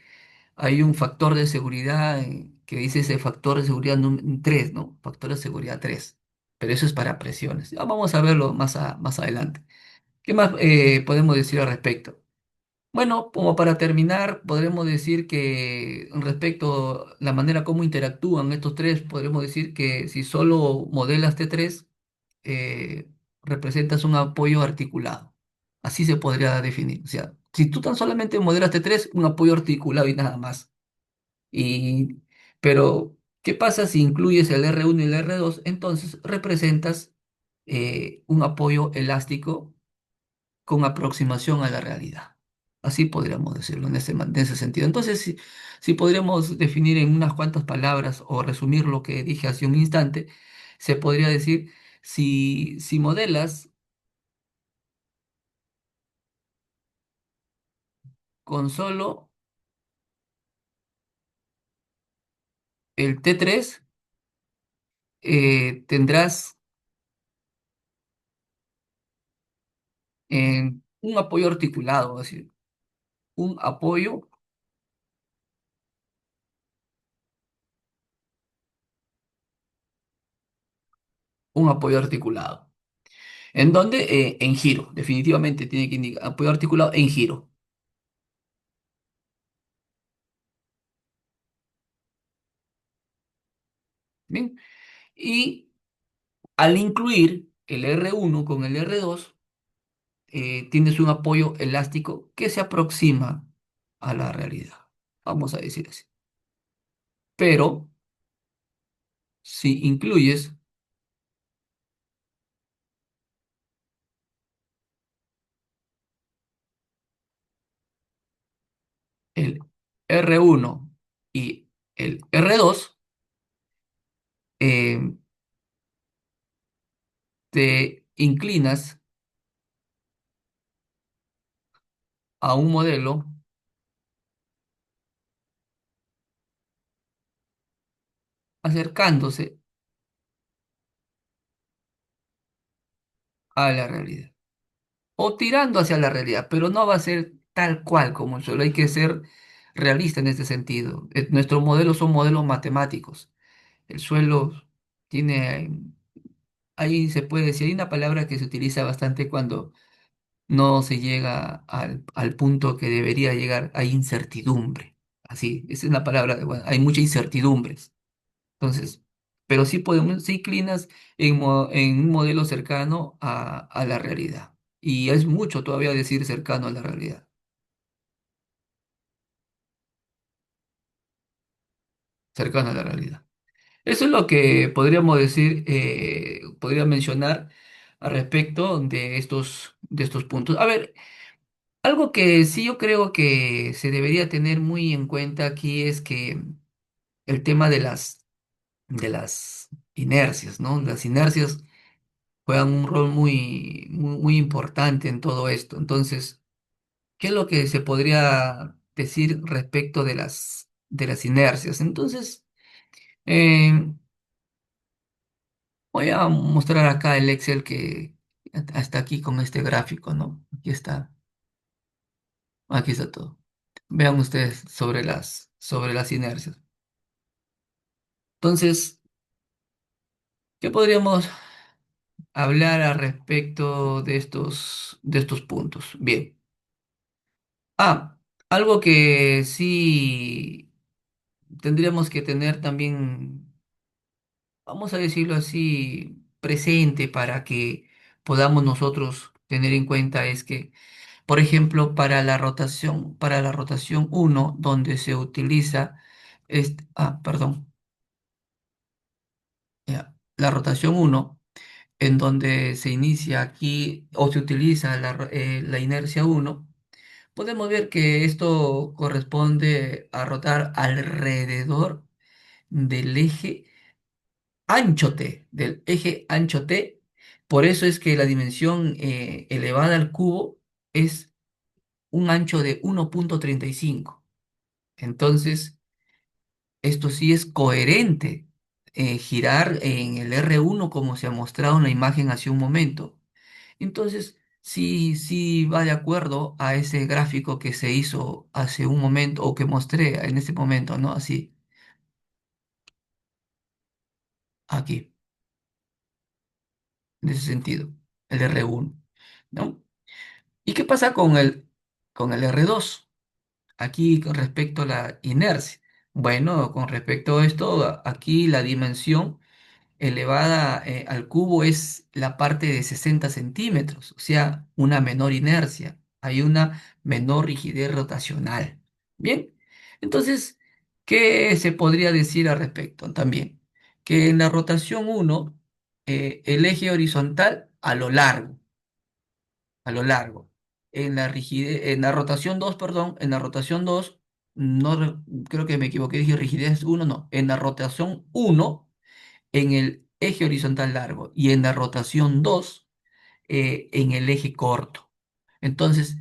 hay un factor de seguridad que dice ese factor de seguridad 3, ¿no? Factor de seguridad 3. Pero eso es para presiones. Ya vamos a verlo más adelante. ¿Qué más podemos decir al respecto? Bueno, como para terminar, podremos decir que respecto a la manera como interactúan estos tres, podremos decir que si solo modelas T3, representas un apoyo articulado. Así se podría definir. O sea, si tú tan solamente modelas T3, un apoyo articulado y nada más. Y, pero, ¿qué pasa si incluyes el R1 y el R2? Entonces representas un apoyo elástico con aproximación a la realidad. Así podríamos decirlo en ese sentido. Entonces, si podríamos definir en unas cuantas palabras o resumir lo que dije hace un instante, se podría decir, si modelas con solo el T3, tendrás un apoyo articulado, es decir, un apoyo, un apoyo articulado. ¿En dónde? En giro, definitivamente tiene que indicar apoyo articulado en giro. Bien, y al incluir el R1 con el R2, tienes un apoyo elástico que se aproxima a la realidad. Vamos a decir así. Pero si incluyes el R1 y el R2, eh, te inclinas a un modelo acercándose a la realidad o tirando hacia la realidad, pero no va a ser tal cual como el suelo. Hay que ser realista en este sentido. Nuestros modelos son modelos matemáticos. El suelo tiene, ahí se puede decir, hay una palabra que se utiliza bastante cuando no se llega al punto que debería llegar, hay incertidumbre. Así, esa es la palabra, bueno, hay mucha incertidumbres. Entonces, pero sí podemos, sí inclinas en un modelo cercano a la realidad. Y es mucho todavía decir cercano a la realidad, cercano a la realidad. Eso es lo que podríamos decir, podría mencionar al respecto de estos puntos. A ver, algo que sí yo creo que se debería tener muy en cuenta aquí es que el tema de las inercias, ¿no? Las inercias juegan un rol muy importante en todo esto. Entonces, ¿qué es lo que se podría decir respecto de las inercias? Entonces, eh, voy a mostrar acá el Excel que hasta aquí con este gráfico, ¿no? Aquí está todo. Vean ustedes sobre las inercias. Entonces, ¿qué podríamos hablar al respecto de estos puntos? Bien. Ah, algo que sí tendríamos que tener también, vamos a decirlo así, presente para que podamos nosotros tener en cuenta es que, por ejemplo, para la rotación uno donde se utiliza, perdón, ya, la rotación uno en donde se inicia aquí o se utiliza la inercia uno, podemos ver que esto corresponde a rotar alrededor del eje ancho T, del eje ancho T. Por eso es que la dimensión elevada al cubo es un ancho de 1,35. Entonces, esto sí es coherente, girar en el R1 como se ha mostrado en la imagen hace un momento. Entonces, sí, sí va de acuerdo a ese gráfico que se hizo hace un momento o que mostré en ese momento, ¿no? Así, aquí, en ese sentido, el R1, ¿no? ¿Y qué pasa con el R2? Aquí con respecto a la inercia. Bueno, con respecto a esto, aquí la dimensión elevada al cubo es la parte de 60 centímetros, o sea, una menor inercia, hay una menor rigidez rotacional. Bien, entonces, ¿qué se podría decir al respecto? También, que en la rotación uno el eje horizontal a lo largo. En la rotación 2 perdón, en la rotación 2 no, creo que me equivoqué, dije rigidez uno no, en la rotación uno en el eje horizontal largo y en la rotación 2 en el eje corto. Entonces,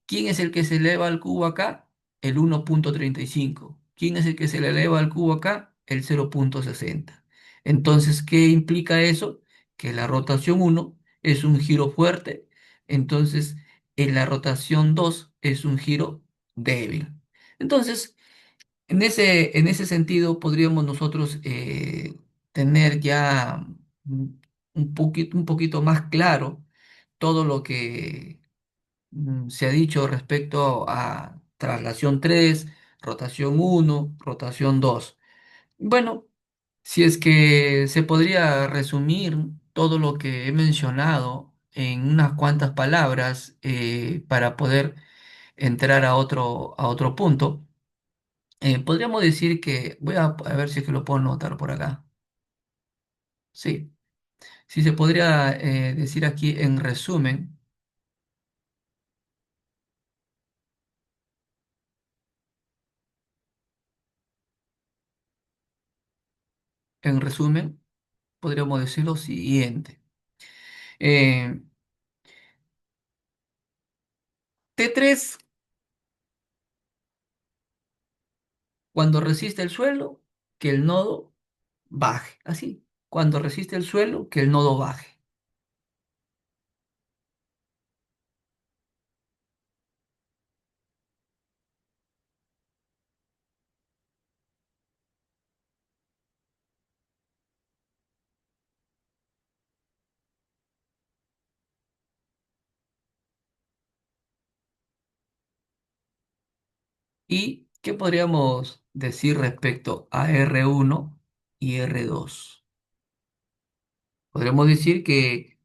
¿quién es el que se eleva al cubo acá? El 1,35. ¿Quién es el que se le eleva al cubo acá? El 0,60. Entonces, ¿qué implica eso? Que la rotación uno es un giro fuerte, entonces en la rotación 2 es un giro débil. Entonces, en ese sentido, podríamos nosotros tener ya un poquito más claro todo lo que se ha dicho respecto a traslación 3, rotación uno, rotación 2. Bueno, si es que se podría resumir todo lo que he mencionado en unas cuantas palabras para poder entrar a otro punto. Podríamos decir que, voy a ver si es que lo puedo anotar por acá. Sí, sí se podría decir aquí en resumen, podríamos decir lo siguiente. Eh, T3, cuando resiste el suelo, que el nodo baje. Así, cuando resiste el suelo, que el nodo baje. ¿Y qué podríamos decir respecto a R1 y R2? Podríamos decir que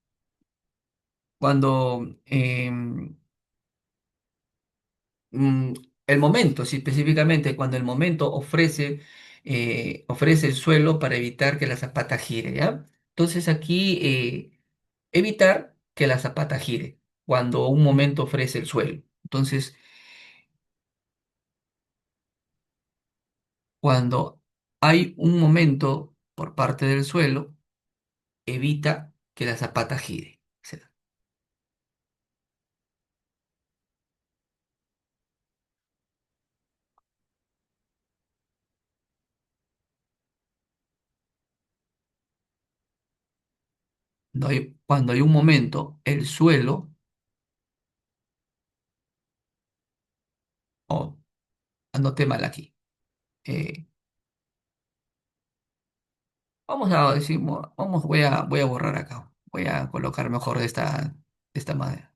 cuando mm, el momento, sí, específicamente cuando el momento ofrece el suelo para evitar que la zapata gire, ¿ya? Entonces aquí evitar que la zapata gire cuando un momento ofrece el suelo. Entonces, cuando hay un momento por parte del suelo, evita que la zapata gire. O sea, cuando hay un momento, el suelo, oh, anoté mal aquí. eh, Vamos a decir, voy a borrar acá. Voy a colocar mejor de esta manera.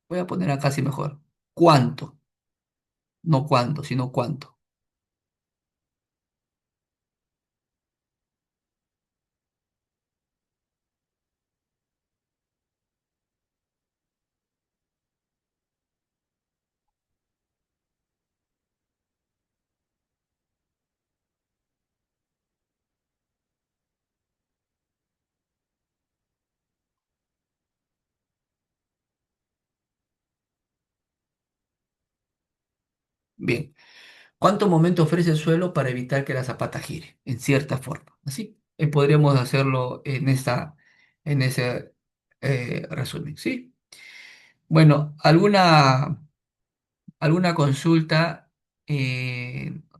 Voy a poner acá así mejor. ¿Cuánto? No cuándo, sino cuánto. Bien. ¿Cuánto momento ofrece el suelo para evitar que la zapata gire? En cierta forma. Así. Podríamos hacerlo en ese resumen. ¿Sí? Bueno, ¿alguna consulta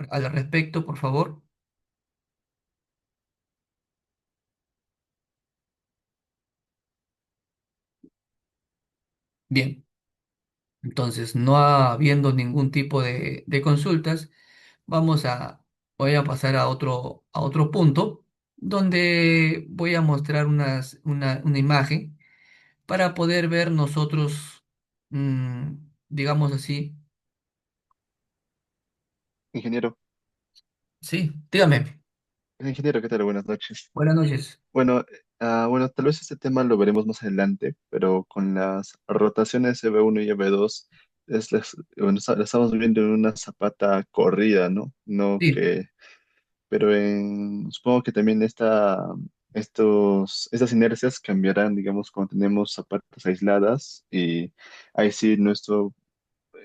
al respecto, por favor? Bien, entonces, no habiendo ningún tipo de consultas, vamos a, voy a pasar a otro punto donde voy a mostrar una imagen para poder ver nosotros, mm, digamos así, Ingeniero, sí, dígame, ingeniero, ¿qué tal? Buenas noches. buenas noches. Bueno, bueno, tal vez este tema lo veremos más adelante, pero con las rotaciones EB1 y EB2, bueno, la estamos viendo en una zapata corrida, ¿no? No Sí, que, pero supongo que también estas inercias cambiarán, digamos, cuando tenemos zapatas aisladas y ahí sí nuestro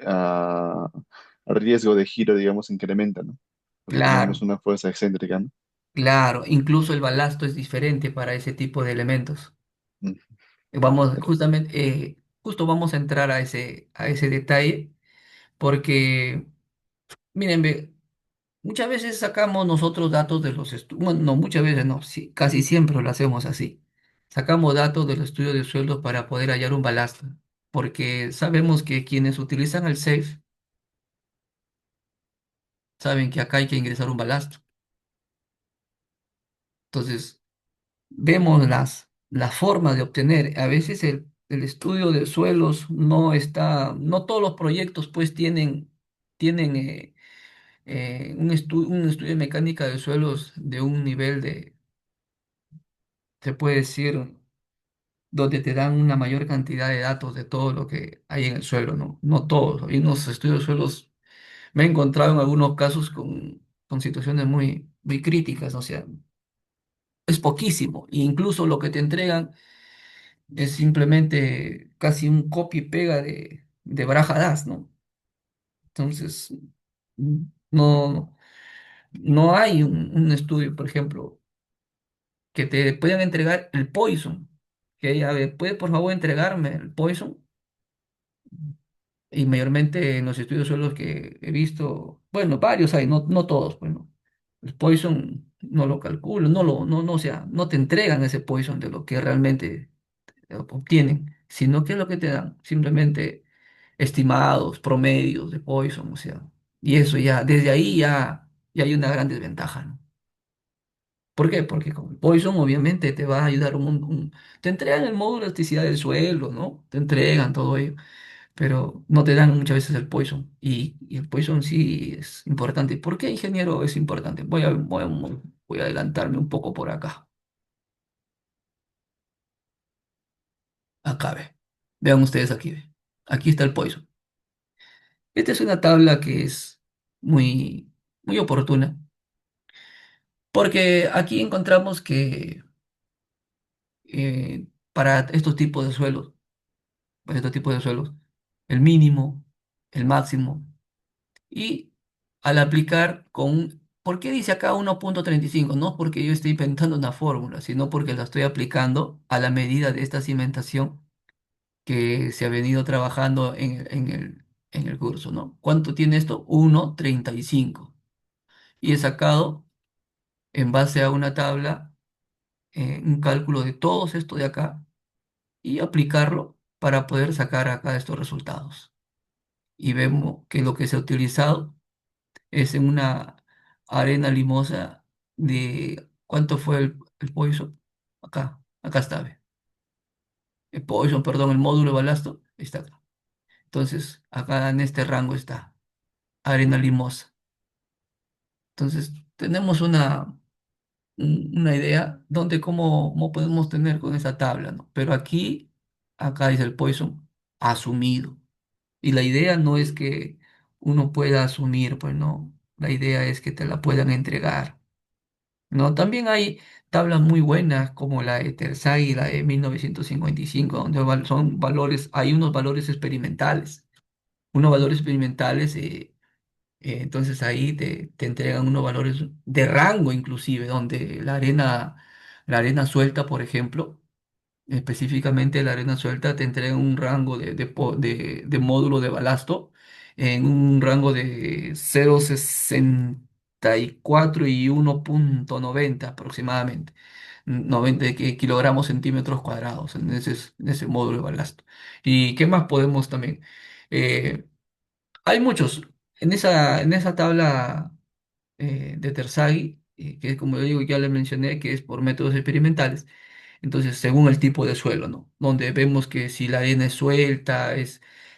ah, riesgo de giro, digamos, incrementa, ¿no? Porque tenemos claro, una fuerza excéntrica, ¿no? claro, incluso el balasto es diferente para ese tipo de elementos. Mm, Vamos, pero justamente, justo vamos a entrar a ese detalle, porque, miren, ve, muchas veces sacamos nosotros datos de los estudios, bueno, no, muchas veces no, sí, casi siempre lo hacemos así. Sacamos datos del estudio de sueldos para poder hallar un balasto, porque sabemos que quienes utilizan el SAFE saben que acá hay que ingresar un balasto. Entonces, vemos las formas de obtener. A veces el estudio de suelos no está, no todos los proyectos pues tienen un estudio de mecánica de suelos de un nivel de, se puede decir, donde te dan una mayor cantidad de datos de todo lo que hay en el suelo, ¿no? No todos. Hay unos estudios de suelos, me he encontrado en algunos casos con situaciones muy críticas, o sea, es poquísimo. E incluso lo que te entregan es simplemente casi un copy y pega de Braja Das, ¿no? Entonces, no, no hay un estudio, por ejemplo, que te puedan entregar el Poison. Que, a ver, ¿puede por favor entregarme el Poison? Y mayormente en los estudios son los que he visto, bueno, varios hay, no todos, bueno. El Poison no lo calculo, o sea, no te entregan ese Poison de lo que realmente obtienen, sino que es lo que te dan, simplemente estimados, promedios de Poison, o sea, y eso ya, desde ahí ya hay una gran desventaja, ¿no? ¿Por qué? Porque con el Poison obviamente te va a ayudar te entregan el módulo de elasticidad del suelo, ¿no? Te entregan todo ello, pero no te dan muchas veces el Poison, y el Poison sí es importante. ¿Por qué, ingeniero, es importante? Voy a adelantarme un poco por acá. Acá ve. Vean ustedes aquí, ve. Aquí está el Poison. Esta es una tabla que es muy oportuna, porque aquí encontramos que para estos tipos de suelos, el mínimo, el máximo, y al aplicar ¿por qué dice acá 1,35? No porque yo esté inventando una fórmula, sino porque la estoy aplicando a la medida de esta cimentación que se ha venido trabajando en el curso, ¿no? ¿Cuánto tiene esto? 1,35. Y he sacado en base a una tabla un cálculo de todo esto de acá y aplicarlo para poder sacar acá estos resultados. Y vemos que lo que se ha utilizado es en una arena limosa de ¿cuánto fue el Poison? Acá está, ve. El Poison, perdón, el módulo de balasto está acá. Entonces, acá en este rango está arena limosa. Entonces, tenemos una idea donde cómo podemos tener con esa tabla, ¿no? Pero acá dice el Poison asumido. Y la idea no es que uno pueda asumir, pues no. La idea es que te la puedan entregar, ¿no? También hay tablas muy buenas como la de Tersay y la de 1955 donde son valores, hay unos valores experimentales. Unos valores experimentales, entonces ahí te entregan unos valores de rango inclusive, donde la arena suelta, por ejemplo, específicamente la arena suelta, te entrega un rango de módulo de balasto en un rango de 0,64 y 1,90 aproximadamente. 90 kilogramos centímetros cuadrados en ese módulo de balasto. ¿Y qué más podemos también? Eh, Hay muchos. En esa tabla de Terzaghi, que como yo digo, ya le mencioné, que es por métodos experimentales. Entonces, según el tipo de suelo, ¿no? Donde vemos que si la arena es suelta,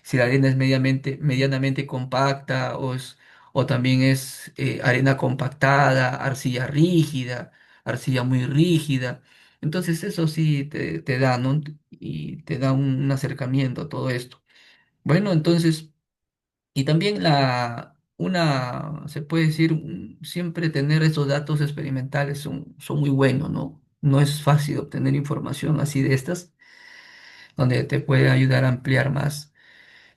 si la arena es medianamente compacta o también es arena compactada, arcilla rígida, arcilla muy rígida. Entonces, eso sí te da, ¿no? Y te da un acercamiento a todo esto. Bueno, entonces... Y también se puede decir, siempre tener esos datos experimentales son muy buenos, ¿no? No es fácil obtener información así de estas, donde te puede ayudar a ampliar más.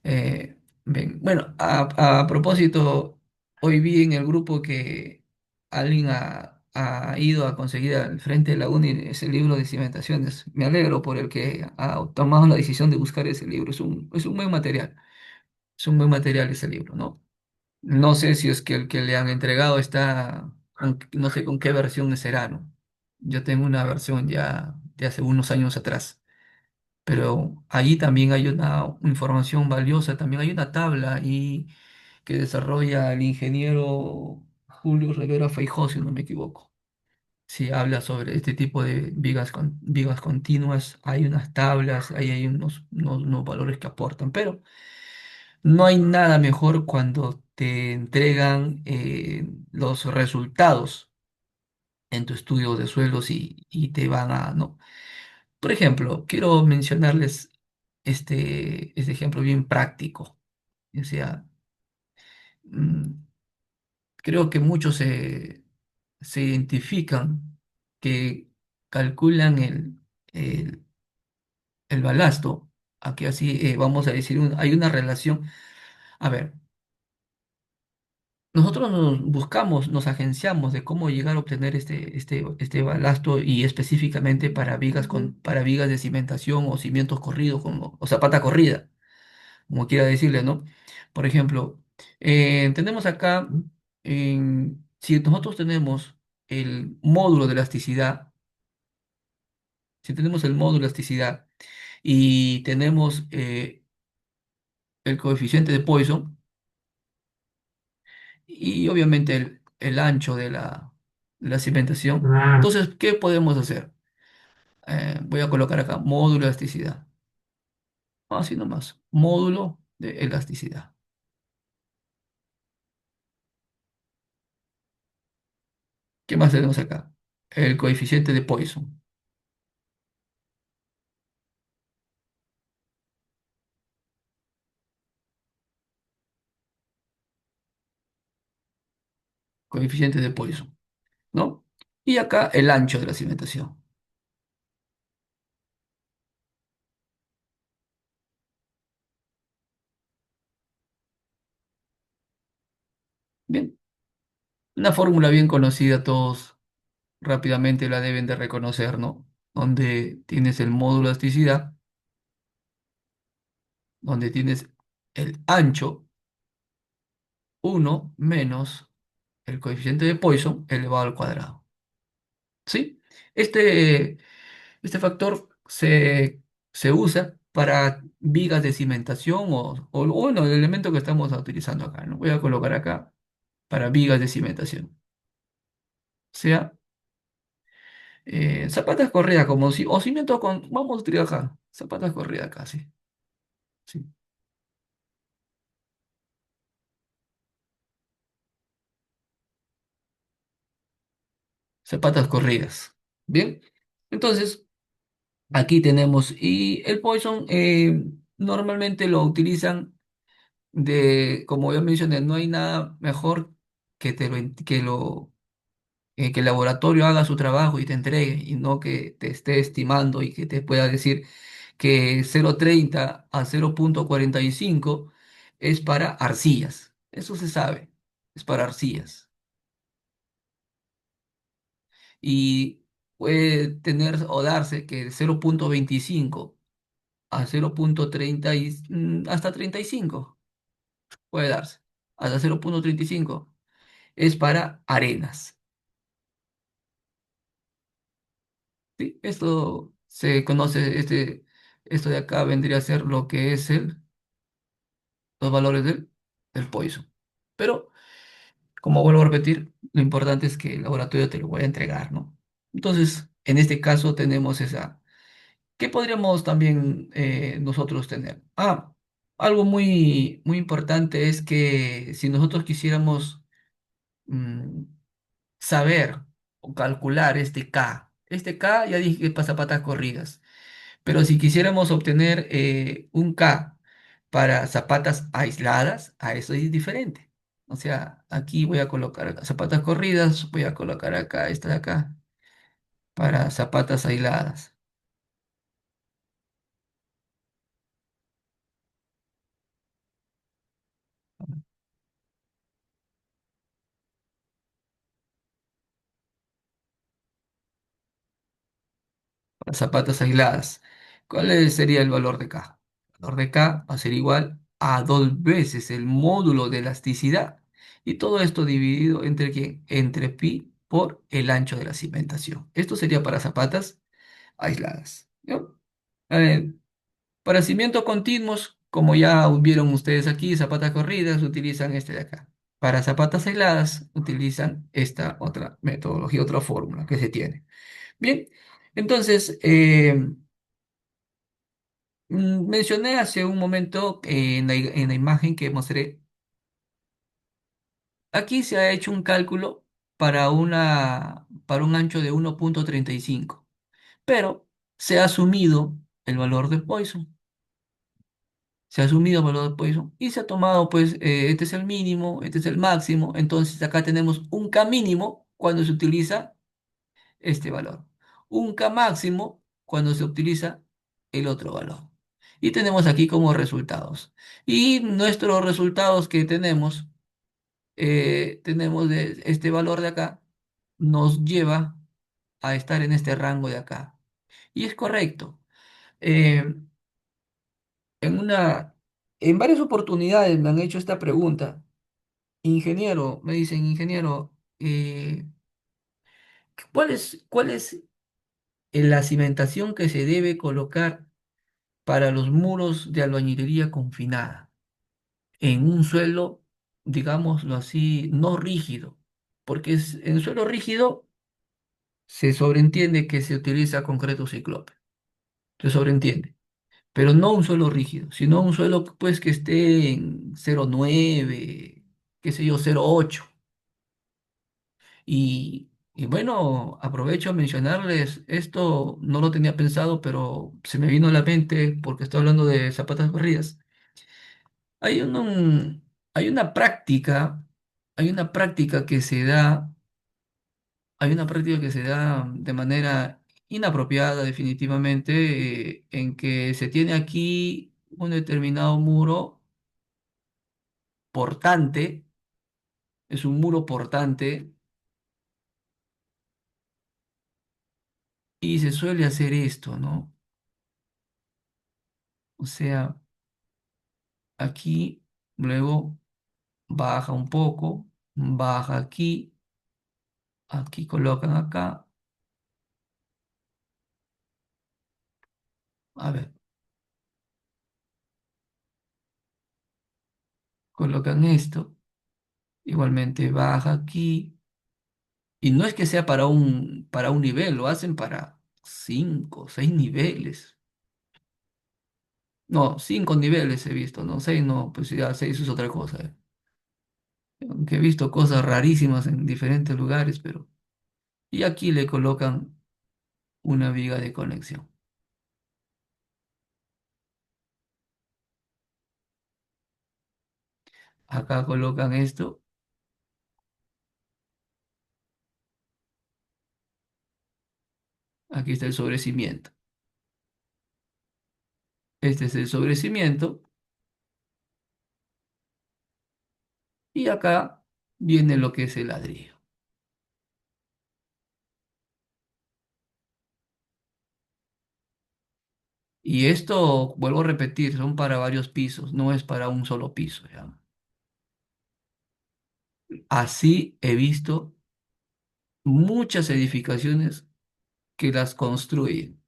Bien, bueno, a propósito, hoy vi en el grupo que alguien ha ido a conseguir al frente de la UNI ese libro de cimentaciones. Me alegro por el que ha tomado la decisión de buscar ese libro. Es un buen material. Es un buen material ese libro, ¿no? No sé si es que el que le han entregado no sé con qué versión será, ¿no? Yo tengo una versión ya de hace unos años atrás, pero allí también hay una información valiosa, también hay una tabla y que desarrolla el ingeniero Julio Rivera Feijó, si no me equivoco. Si habla sobre este tipo de vigas continuas, hay unas tablas, ahí hay unos valores que aportan, pero no hay nada mejor cuando te entregan los resultados en tu estudio de suelos y te van a, ¿no? Por ejemplo, quiero mencionarles este ejemplo bien práctico. O sea, mm, creo que muchos se identifican que calculan el, el balasto. Aquí así vamos a decir, hay una relación. A ver. Nosotros nos agenciamos de cómo llegar a obtener este balasto y específicamente para vigas de cimentación o cimientos corridos o zapata corrida, como quiera decirle, ¿no? Por ejemplo, tenemos acá, si nosotros tenemos el módulo de elasticidad, si tenemos el módulo de elasticidad y tenemos el coeficiente de Poisson, y obviamente el ancho de la cimentación. Entonces, ¿qué podemos hacer? Voy a colocar acá módulo de elasticidad. Así nomás, módulo de elasticidad. ¿Qué más tenemos acá? El coeficiente de Poisson. Coeficiente de Poisson, ¿no? Y acá el ancho de la cimentación. Bien, una fórmula bien conocida, todos rápidamente la deben de reconocer, ¿no? Donde tienes el módulo de elasticidad, donde tienes el ancho, uno menos el coeficiente de Poisson elevado al cuadrado. ¿Sí? Este, este factor se usa para vigas de cimentación bueno, el elemento que estamos utilizando acá, ¿no? Voy a colocar acá para vigas de cimentación. O sea, zapatas corridas como si, o cimiento con, vamos a utilizar acá, zapatas corridas acá, sí, sí, zapatas corridas. Bien, entonces aquí tenemos, y el Poisson normalmente lo utilizan como ya mencioné, no hay nada mejor que que el laboratorio haga su trabajo y te entregue, y no que te esté estimando y que te pueda decir que 0,30 a 0,45 es para arcillas. Eso se sabe, es para arcillas. puede tener o darse que de 0,25 a 0,30 hasta 35 puede darse. Hasta 0,35 es para arenas. ¿Sí? Esto se conoce, esto de acá vendría a ser lo que es los valores del Poisson. Pero, como vuelvo a repetir, lo importante es que el laboratorio te lo voy a entregar, ¿no? Entonces, en este caso tenemos esa. ¿Qué podríamos también nosotros tener? Algo muy, muy importante es que si nosotros quisiéramos mm, saber o calcular este K ya dije que es para zapatas corridas, pero si quisiéramos obtener un K para zapatas aisladas, a eso es diferente. O sea, aquí voy a colocar las zapatas corridas, voy a colocar acá, esta de acá, para zapatas aisladas. Las zapatas aisladas. Sería el valor de K? El valor de K va a ser igual a dos veces el módulo de elasticidad. Y todo esto dividido entre ¿quién? Entre pi por el ancho de la cimentación. Esto sería para zapatas aisladas, ¿no? Eh, para cimientos continuos, como ya vieron ustedes aquí, zapatas corridas utilizan este de acá. Para zapatas aisladas utilizan esta otra metodología, otra fórmula que se tiene. Bien, entonces, mencioné hace un momento en la imagen que mostré, aquí se ha hecho un cálculo para un ancho de 1,35, pero se ha asumido el valor de Poisson. Se ha asumido el valor de Poisson y se ha tomado, pues, este es el mínimo, este es el máximo. Entonces, acá tenemos un K mínimo cuando se utiliza este valor. Un K máximo cuando se utiliza el otro valor. Y tenemos aquí como resultados. Y nuestros resultados que tenemos de este valor de acá, nos lleva a estar en este rango de acá. Y es correcto. Eh, en una, en varias oportunidades me han hecho esta pregunta. Ingeniero, me dicen, ingeniero, ¿cuál es la cimentación que se debe colocar para los muros de albañilería confinada en un suelo, digámoslo así, no rígido? Porque en suelo rígido se sobreentiende que se utiliza concreto ciclope, se sobreentiende, pero no un suelo rígido, sino un suelo pues que esté en 0,9, qué sé yo, 0,8. Y bueno, aprovecho a mencionarles, esto no lo tenía pensado, pero se me vino a la mente porque estoy hablando de zapatas corridas. Hay hay una práctica, hay una práctica que se da, hay una práctica que se da de manera inapropiada definitivamente, en que se tiene aquí un determinado muro portante, es un muro portante, y se suele hacer esto, ¿no? O sea, aquí, luego baja un poco, baja aquí, aquí colocan acá, a ver, colocan esto, igualmente baja aquí, y no es que sea para un nivel, lo hacen para 5, 6 niveles. No, 5 niveles he visto, no, 6 no, pues ya 6 es otra cosa. Aunque he visto cosas rarísimas en diferentes lugares, pero... Y aquí le colocan una viga de conexión. Acá colocan esto, aquí está el sobrecimiento. Este es el sobrecimiento y acá viene lo que es el ladrillo. Y esto, vuelvo a repetir, son para varios pisos, no es para un solo piso, ¿ya? Así he visto muchas edificaciones que las construyen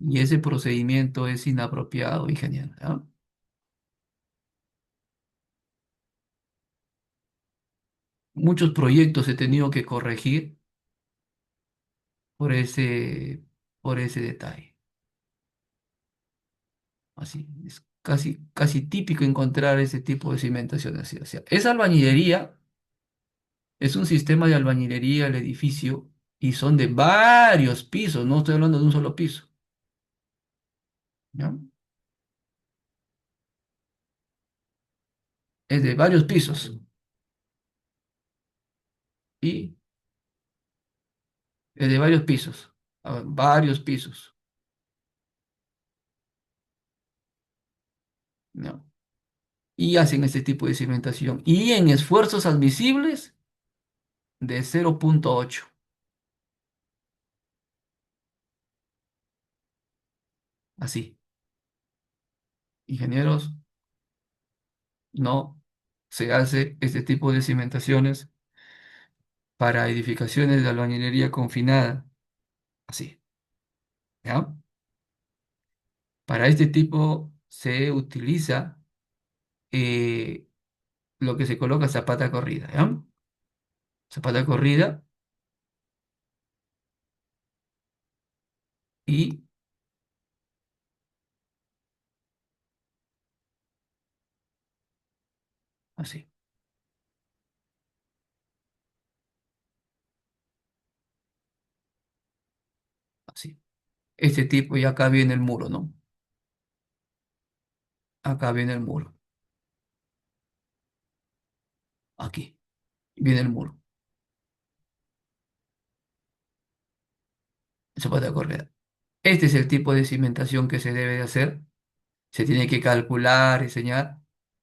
y ese procedimiento es inapropiado y genial, ¿ya? Muchos proyectos he tenido que corregir por por ese detalle. Así, es casi típico encontrar ese tipo de cimentación así. O sea, esa albañilería es un sistema de albañilería el edificio y son de varios pisos, no estoy hablando de un solo piso, ¿ya? Es de varios pisos y es de varios pisos, varios pisos, ¿no? Y hacen este tipo de cimentación. Y en esfuerzos admisibles de 0,8. Así. Ingenieros, no se hace este tipo de cimentaciones para edificaciones de albañilería confinada. Así, ¿ya? Para este tipo se utiliza eh, lo que se coloca zapata corrida, ¿ya? Zapata corrida y así, así. Este tipo y acá viene el muro, ¿no? Acá viene el muro. Aquí viene el muro. Zapata corrida. Este es el tipo de cimentación que se debe de hacer. Se tiene que calcular, diseñar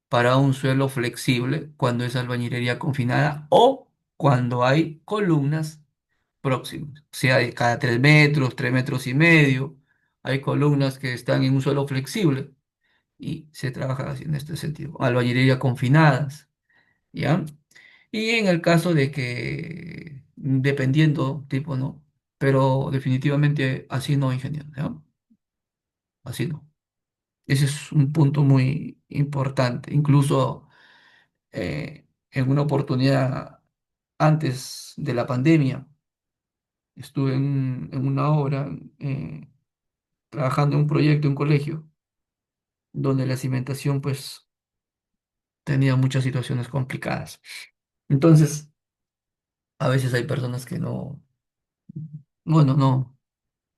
para un suelo flexible cuando es albañilería confinada o cuando hay columnas próximas, sea de cada 3 metros, 3,5 metros. Hay columnas que están en un suelo flexible y se trabaja así en este sentido. Albañilería confinadas, ¿ya? Y en el caso de que, dependiendo, tipo, ¿no? Pero definitivamente así no, ingeniero, ¿ya? Así no. Ese es un punto muy importante. Incluso en una oportunidad antes de la pandemia, estuve en una obra eh, trabajando en un proyecto en un colegio donde la cimentación pues tenía muchas situaciones complicadas. Entonces, a veces hay personas que no, bueno, no,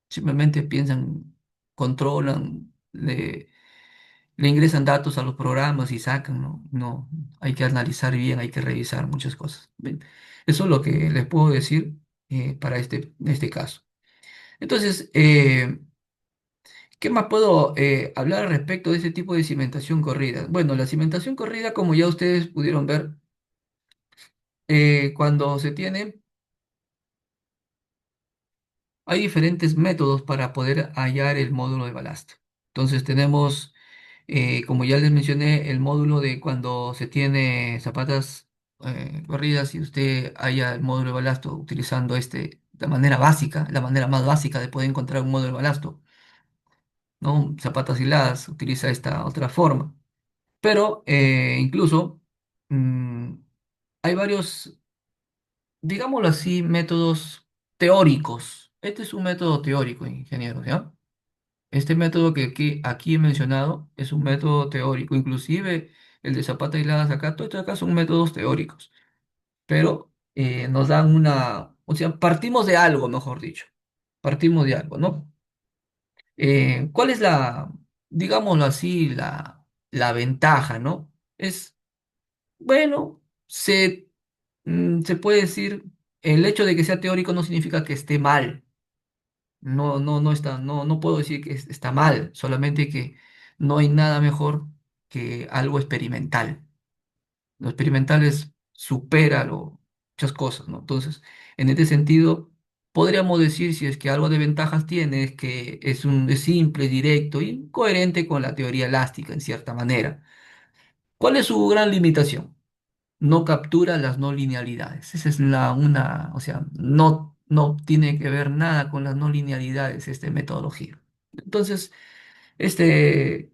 simplemente piensan, controlan, le ingresan datos a los programas y sacan, ¿no? No, hay que analizar bien, hay que revisar muchas cosas. Bien, eso es lo que les puedo decir para este caso. Entonces, ¿qué más puedo hablar respecto de ese tipo de cimentación corrida? Bueno, la cimentación corrida, como ya ustedes pudieron ver, cuando se tiene, hay diferentes métodos para poder hallar el módulo de balasto. Entonces tenemos, como ya les mencioné, el módulo de cuando se tiene zapatas corridas y usted halla el módulo de balasto utilizando de manera básica, la manera más básica de poder encontrar un módulo de balasto, ¿no? Zapatas hiladas, utiliza esta otra forma. Pero incluso mm, hay varios, digámoslo así, métodos teóricos. Este es un método teórico, ingeniero, ¿ya? Este método que aquí he mencionado es un método teórico, inclusive el de Zapata y Ladas acá, todos estos acá son métodos teóricos, pero nos dan o sea, partimos de algo, mejor dicho, partimos de algo, ¿no? ¿Cuál es digámoslo así, la ventaja, ¿no? Bueno, se puede decir, el hecho de que sea teórico no significa que esté mal. No está, no puedo decir que está mal, solamente que no hay nada mejor que algo experimental. Lo experimental supera muchas cosas, ¿no? Entonces, en este sentido. podríamos decir, si es que algo de ventajas tiene, es que es simple, directo y coherente con la teoría elástica en cierta manera. ¿Cuál es su gran limitación? No captura las no linealidades. Esa es o sea, no tiene que ver nada con las no linealidades esta metodología. Entonces, este,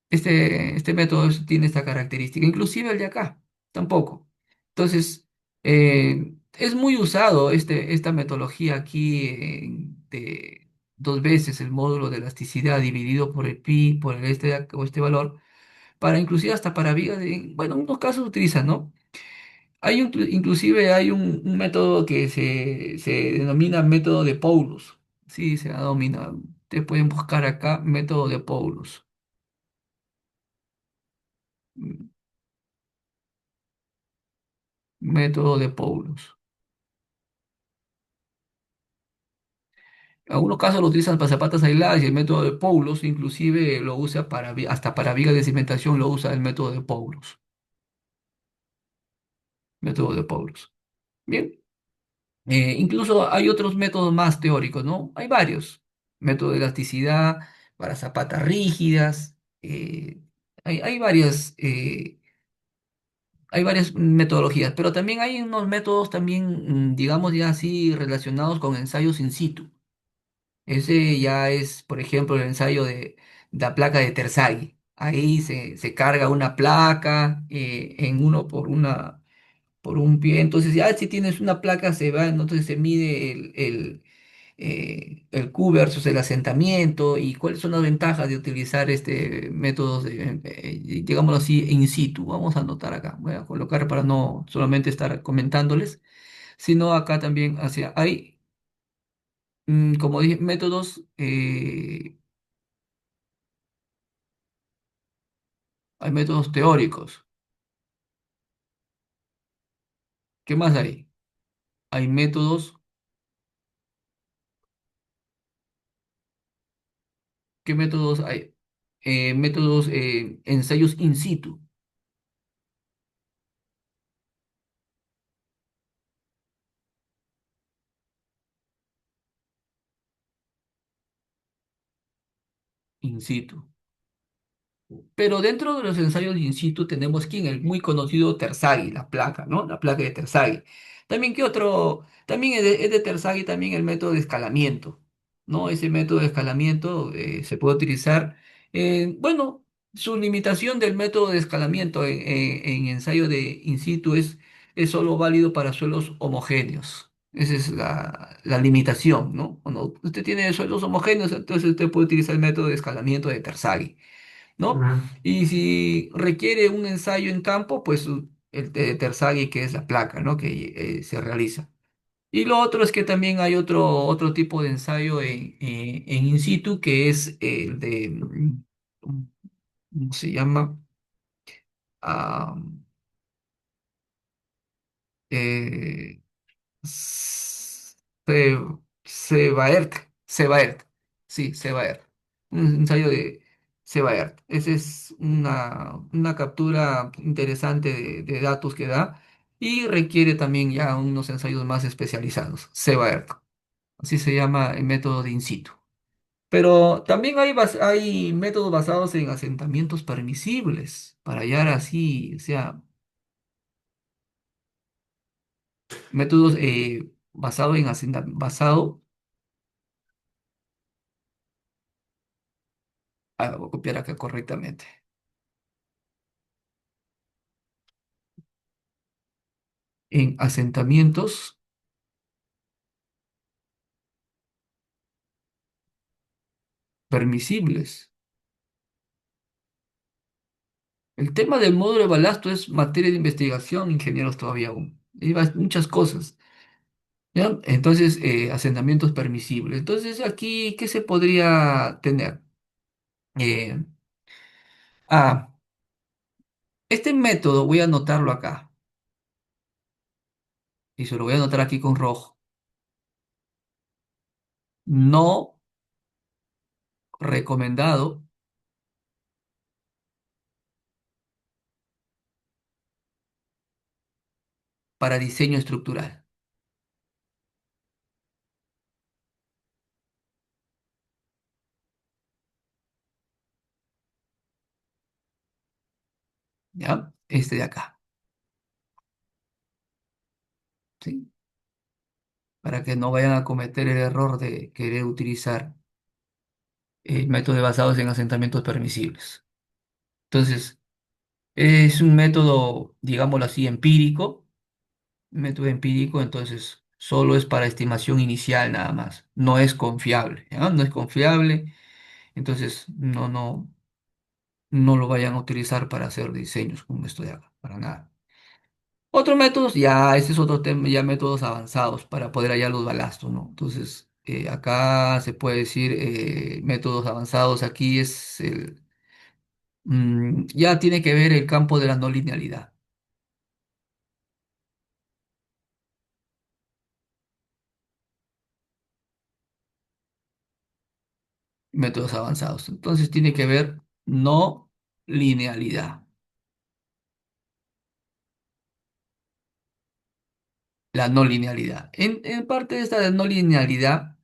este método tiene esta característica, inclusive el de acá, tampoco. Entonces, es muy usado esta metodología aquí de dos veces el módulo de elasticidad dividido por el pi, por el o este valor, para inclusive hasta para vigas, bueno, en unos casos utilizan, ¿no? Inclusive hay un método que se denomina método de Paulus. Sí, se denomina. Ustedes pueden buscar acá método de Paulus. Mm, Método de Paulus. En algunos casos lo utilizan para zapatas aisladas y el método de Paulus inclusive lo usa hasta para vigas de cimentación lo usa el método de Paulus. Método de Paulus. Bien. Incluso hay otros métodos más teóricos, ¿no? Hay varios. Método de elasticidad para zapatas rígidas. Hay hay varias metodologías, pero también hay unos métodos también, digamos ya así, relacionados con ensayos in situ. Ese ya es, por ejemplo, el ensayo de la placa de Terzaghi. Ahí se carga una placa en uno por un pie. Entonces, ya si tienes una placa, se va, entonces se mide el Q versus el asentamiento y cuáles son las ventajas de utilizar este método, digámoslo así, in situ. Vamos a anotar acá, voy a colocar para no solamente estar comentándoles, sino acá también, o sea, como dije, métodos, hay métodos teóricos. ¿Qué más hay? Hay métodos, ¿qué métodos hay? Métodos, ensayos in situ. In situ. Pero dentro de los ensayos in situ tenemos quien el muy conocido Terzaghi, la placa, ¿no? La placa de Terzaghi. También qué otro, también es de Terzaghi también el método de escalamiento, ¿no? Ese método de escalamiento se puede utilizar, bueno, su limitación del método de escalamiento en ensayo de in situ es solo válido para suelos homogéneos. Esa es la limitación, ¿no? Cuando usted tiene suelos homogéneos, entonces usted puede utilizar el método de escalamiento de Terzaghi. ¿No? Y si requiere un ensayo en campo, pues el de Terzaghi, que es la placa, ¿no? Que se realiza. Y lo otro es que también hay otro tipo de ensayo en in situ, que es el de, ¿cómo se llama? Ah, eh, Se- Sebaert, sí, Sebaert. Un ensayo de Sebaert. Esa es una captura interesante de datos que da y requiere también ya unos ensayos más especializados. Sebaert, así se llama el método de in situ. Pero también hay métodos basados en asentamientos permisibles para hallar así, o sea, métodos basados en basado, voy a copiar acá correctamente. En asentamientos permisibles. El tema del módulo de balasto es materia de investigación, ingenieros todavía aún. Muchas cosas. ¿Ya? Entonces, asentamientos permisibles. Entonces, aquí, ¿qué se podría tener? Eh, ah, este método voy a anotarlo acá y se lo voy a anotar aquí con rojo. No recomendado para diseño estructural. ¿ya? Este de acá, ¿sí? Para que no vayan a cometer el error de querer utilizar métodos basados en asentamientos permisibles. Entonces, es un método, digámoslo así, empírico, método empírico, entonces solo es para estimación inicial nada más, no es confiable, ¿ya? No es confiable, entonces no lo vayan a utilizar para hacer diseños como esto de acá, para nada. Otros métodos, ya, ese es otro tema, ya métodos avanzados para poder hallar los balastos, ¿no? Entonces, acá se puede decir métodos avanzados, aquí es ya tiene que ver el campo de la no linealidad, métodos avanzados. Entonces, tiene que ver no linealidad, la no linealidad. En parte de esta no linealidad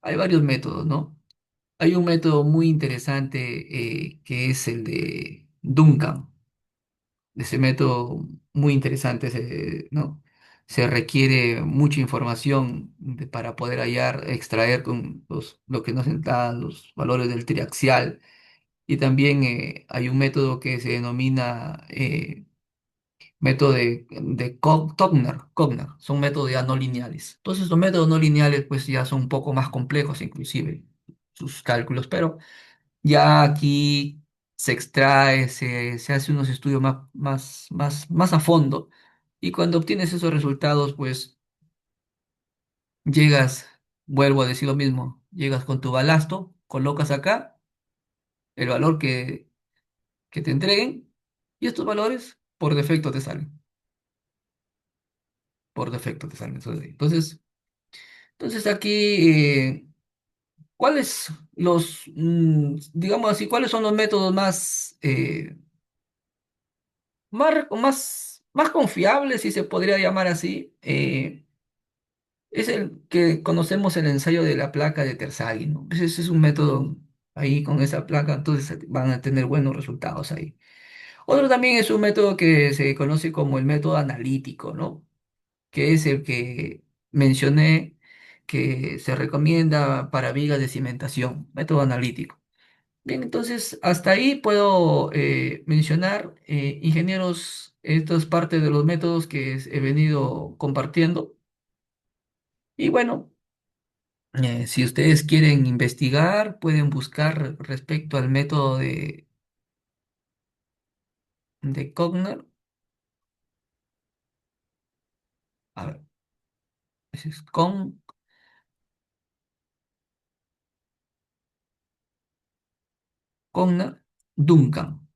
hay varios métodos, ¿no? Hay un método muy interesante que es el de Duncan. Ese método muy interesante, ¿no? Se requiere mucha información para poder hallar, extraer con lo que nos da los valores del triaxial. Y también hay un método que se denomina método de Cogner. Son métodos ya no lineales. Entonces los métodos no lineales pues ya son un poco más complejos inclusive sus cálculos, pero ya aquí se extrae, se hace unos estudios más a fondo y cuando obtienes esos resultados, pues llegas, vuelvo a decir lo mismo, llegas con tu balasto, colocas acá el valor que te entreguen y estos valores por defecto te salen, por defecto te salen. Entonces aquí, ¿cuáles digamos así, cuáles son los métodos más confiable, si se podría llamar así, es el que conocemos el ensayo de la placa de Terzaghi, ¿no? Ese es un método ahí con esa placa, entonces van a tener buenos resultados ahí. Otro también es un método que se conoce como el método analítico, ¿no? Que es el que mencioné que se recomienda para vigas de cimentación, método analítico. Bien, entonces hasta ahí puedo mencionar, ingenieros, esto es parte de los métodos que he venido compartiendo. Y bueno, si ustedes quieren investigar, pueden buscar respecto al método de Cogner. A ver, ese es Cogner, Duncan.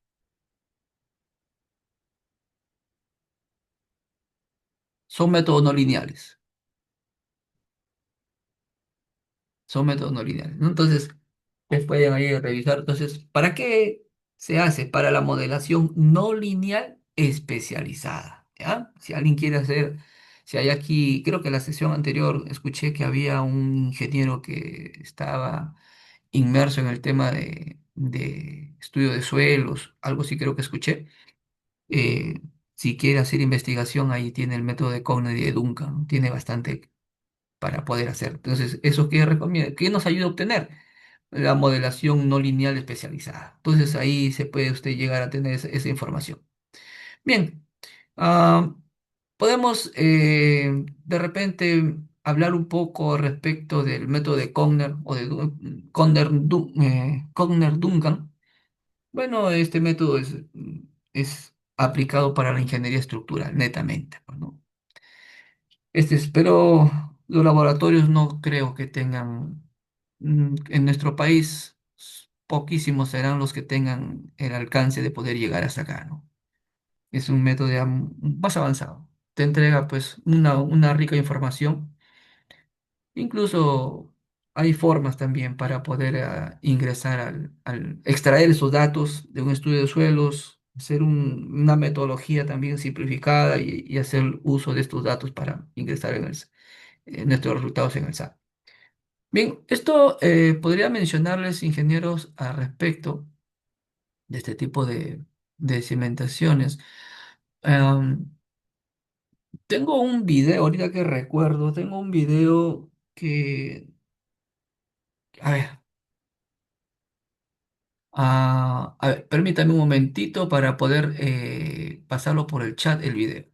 Son métodos no lineales. Son métodos no lineales, ¿no? Entonces, pues pueden ahí revisar. Entonces, ¿para qué se hace? Para la modelación no lineal especializada, ¿ya? Si alguien quiere hacer, si hay aquí, creo que en la sesión anterior escuché que había un ingeniero que estaba inmerso en el tema de estudio de suelos, algo así creo que escuché. Eh, si quiere hacer investigación, ahí tiene el método de Cognitive y de Duncan, ¿no? Tiene bastante para poder hacer. Entonces, ¿eso qué recomienda? ¿Qué nos ayuda a obtener? La modelación no lineal especializada. Entonces, ahí se puede usted llegar a tener esa información. Bien, ah, podemos de repente hablar un poco respecto del método de Cogner o de Cogner-Duncan. Bueno, este método es aplicado para la ingeniería estructural, netamente, pues, ¿no? Pero los laboratorios no creo que tengan, en nuestro país, poquísimos serán los que tengan el alcance de poder llegar hasta acá, ¿no? Es un método ya más avanzado. Te entrega pues una rica información. Incluso hay formas también para poder ingresar al extraer esos datos de un estudio de suelos, hacer una metodología también simplificada y hacer uso de estos datos para ingresar nuestros resultados en el SAT. Bien, esto podría mencionarles, ingenieros, al respecto de este tipo de cimentaciones. Em, Tengo un video, ahorita que recuerdo, tengo un video que, a ver, a ver, permítame un momentito para poder pasarlo por el chat el video.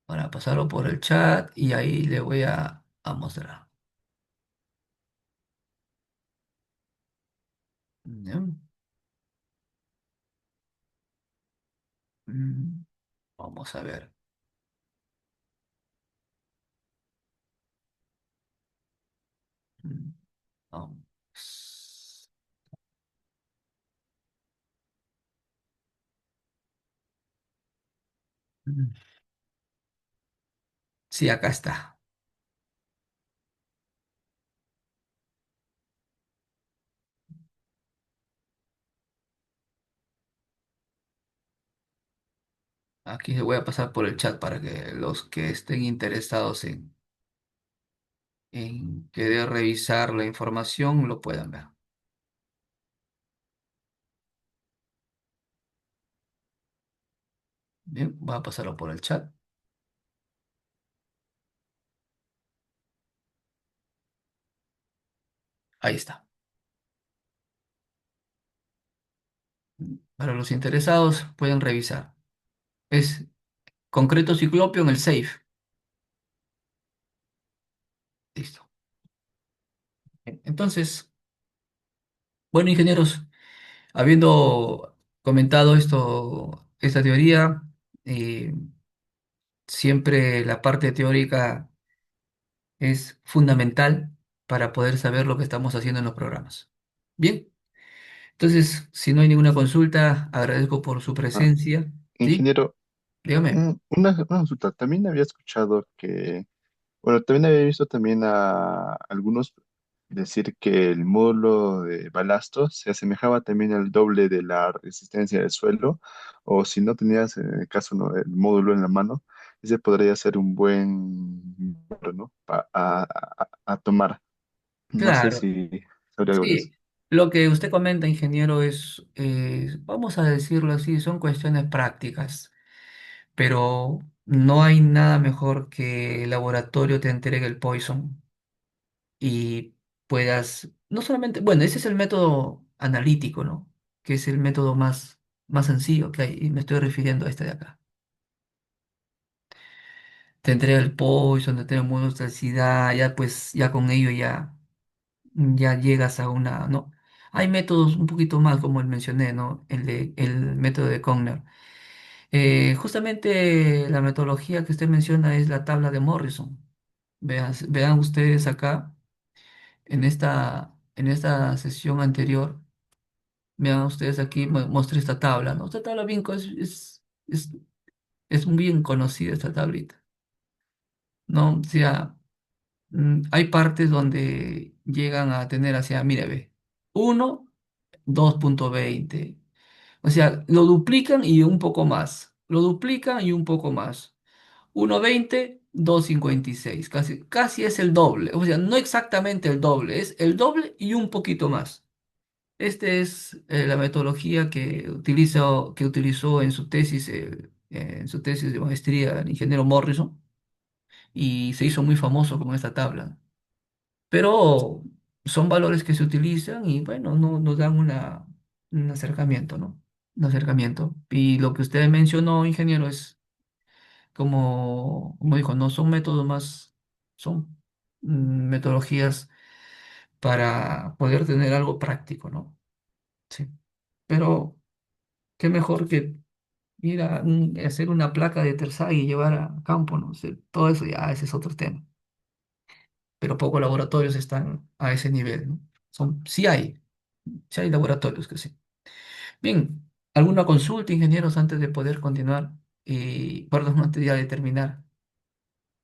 Para pasarlo por el chat y ahí le voy a mostrar. ¿Ya? Mm, Vamos a ver. Mm, Vamos. Mm, Sí, acá está. Aquí le voy a pasar por el chat para que los que estén interesados en querer revisar la información lo puedan ver. Bien, voy a pasarlo por el chat. Ahí está. Para los interesados pueden revisar. Es concreto ciclopio en el SAFE. Listo. Bien, entonces, bueno, ingenieros, habiendo comentado esta teoría, eh, siempre la parte teórica es fundamental para poder saber lo que estamos haciendo en los programas. Bien, entonces, si no hay ninguna consulta, agradezco por su Ah, presencia. ¿Sí? ingeniero, Dígame. una consulta. También había escuchado que, bueno, también había visto también a algunos decir que el módulo de balasto se asemejaba también al doble de la resistencia del suelo, o si no tenías en el caso no, el módulo en la mano, ese podría ser un buen número, ¿no? A tomar. No sé Claro, si sabría algo de eso. sí. Lo que usted comenta, ingeniero, es, vamos a decirlo así, son cuestiones prácticas, pero no hay nada mejor que el laboratorio te entregue el Poison y puedas, no solamente, bueno, ese es el método analítico, ¿no? Que es el método más sencillo que hay, y me estoy refiriendo a este de acá. Te entrega el Poison, te entrega el modo de toxicidad, ya pues, ya con ello ya llegas a una, ¿no? Hay métodos un poquito más, como el mencioné, ¿no? El método de Cogner. Justamente la metodología que usted menciona es la tabla de Morrison. Vean ustedes acá, en esta sesión anterior, vean ustedes aquí, mostré esta tabla, ¿no? Esta tabla bien, es, es muy bien conocida, esta tablita, ¿no? O sea, hay partes donde llegan a tener hacia, mire, ve, 1, 2,20. O sea, lo duplican y un poco más. Lo duplican y un poco más. 1,20, 2,56. Casi es el doble. O sea, no exactamente el doble, es el doble y un poquito más. Esta es la metodología que utilizó en su tesis de maestría el ingeniero Morrison y se hizo muy famoso con esta tabla. Pero son valores que se utilizan y bueno, nos dan un acercamiento, ¿no? Un acercamiento. Y lo que usted mencionó, ingeniero, es como dijo, no son métodos más, son metodologías para poder tener algo práctico, ¿no? Sí. Pero qué mejor que ir a hacer una placa de Tersay y llevar a campo, ¿no? O sea, todo eso ya, ese es otro tema. Pero pocos laboratorios están a ese nivel, ¿no? Sí hay laboratorios que sí. Bien, ¿alguna consulta, ingenieros, antes de poder continuar? Y, perdón, antes ya de terminar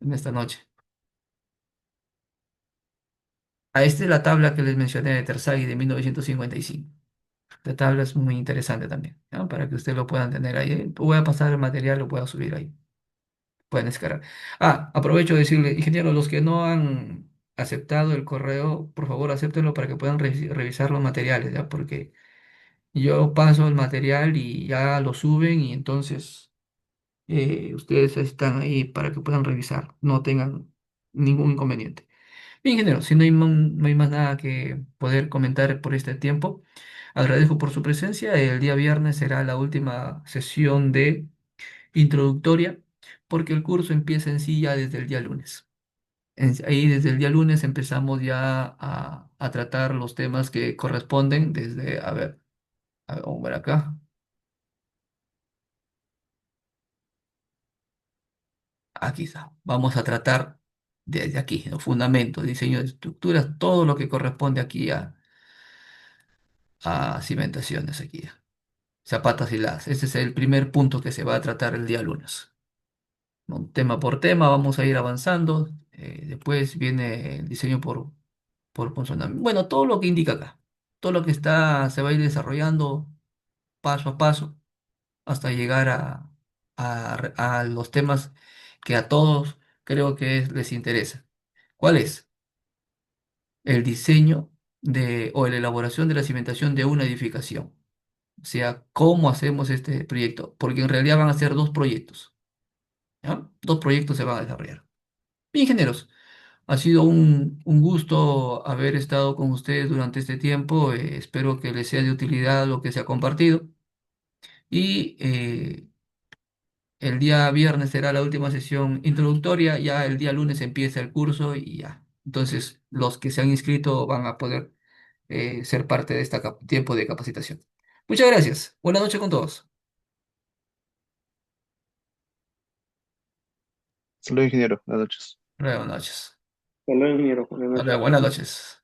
en esta noche. Esta es la tabla que les mencioné de Terzaghi de 1955. La tabla es muy interesante también, ¿no? Para que ustedes lo puedan tener ahí. Voy a pasar el material, lo puedo subir ahí. Pueden descargar. Aprovecho de decirle, ingeniero, los que no han aceptado el correo, por favor, acéptenlo para que puedan revisar los materiales, ¿ya? Porque Yo paso el material y ya lo suben y entonces ustedes están ahí para que puedan revisar, no tengan ningún inconveniente. Bien, ingeniero, si no hay, no hay más nada que poder comentar por este tiempo, agradezco por su presencia. El día viernes será la última sesión de introductoria porque el curso empieza en sí ya desde el día lunes. Ahí desde el día lunes empezamos ya a tratar los temas que corresponden desde, a ver, vamos a ver acá. Aquí está. Vamos a tratar desde aquí, los fundamentos, diseño de estructuras, todo lo que corresponde aquí a cimentaciones aquí. Zapatas y las. Ese es el primer punto que se va a tratar el día lunes. ¿No? Tema por tema, vamos a ir avanzando. Después viene el diseño por funcionamiento. Bueno, todo lo que indica acá. Todo lo que está, se va a ir desarrollando paso a paso hasta llegar a los temas que a todos creo que les interesa. ¿Cuál es? El diseño o la elaboración de la cimentación de una edificación. O sea, cómo hacemos este proyecto, porque en realidad van a ser dos proyectos, ¿ya? Dos proyectos se van a desarrollar. Bien, ingenieros, ha sido un gusto haber estado con ustedes durante este tiempo. Espero que les sea de utilidad lo que se ha compartido. Y el día viernes será la última sesión introductoria, ya el día lunes empieza el curso y ya. Entonces, los que se han inscrito van a poder ser parte de este tiempo de capacitación. Muchas gracias. Buenas noches con todos. Saludos, ingeniero. Buenas noches. Buenas noches. Hasta luego, ingeniero. Buenas Hola, noches. buenas noches.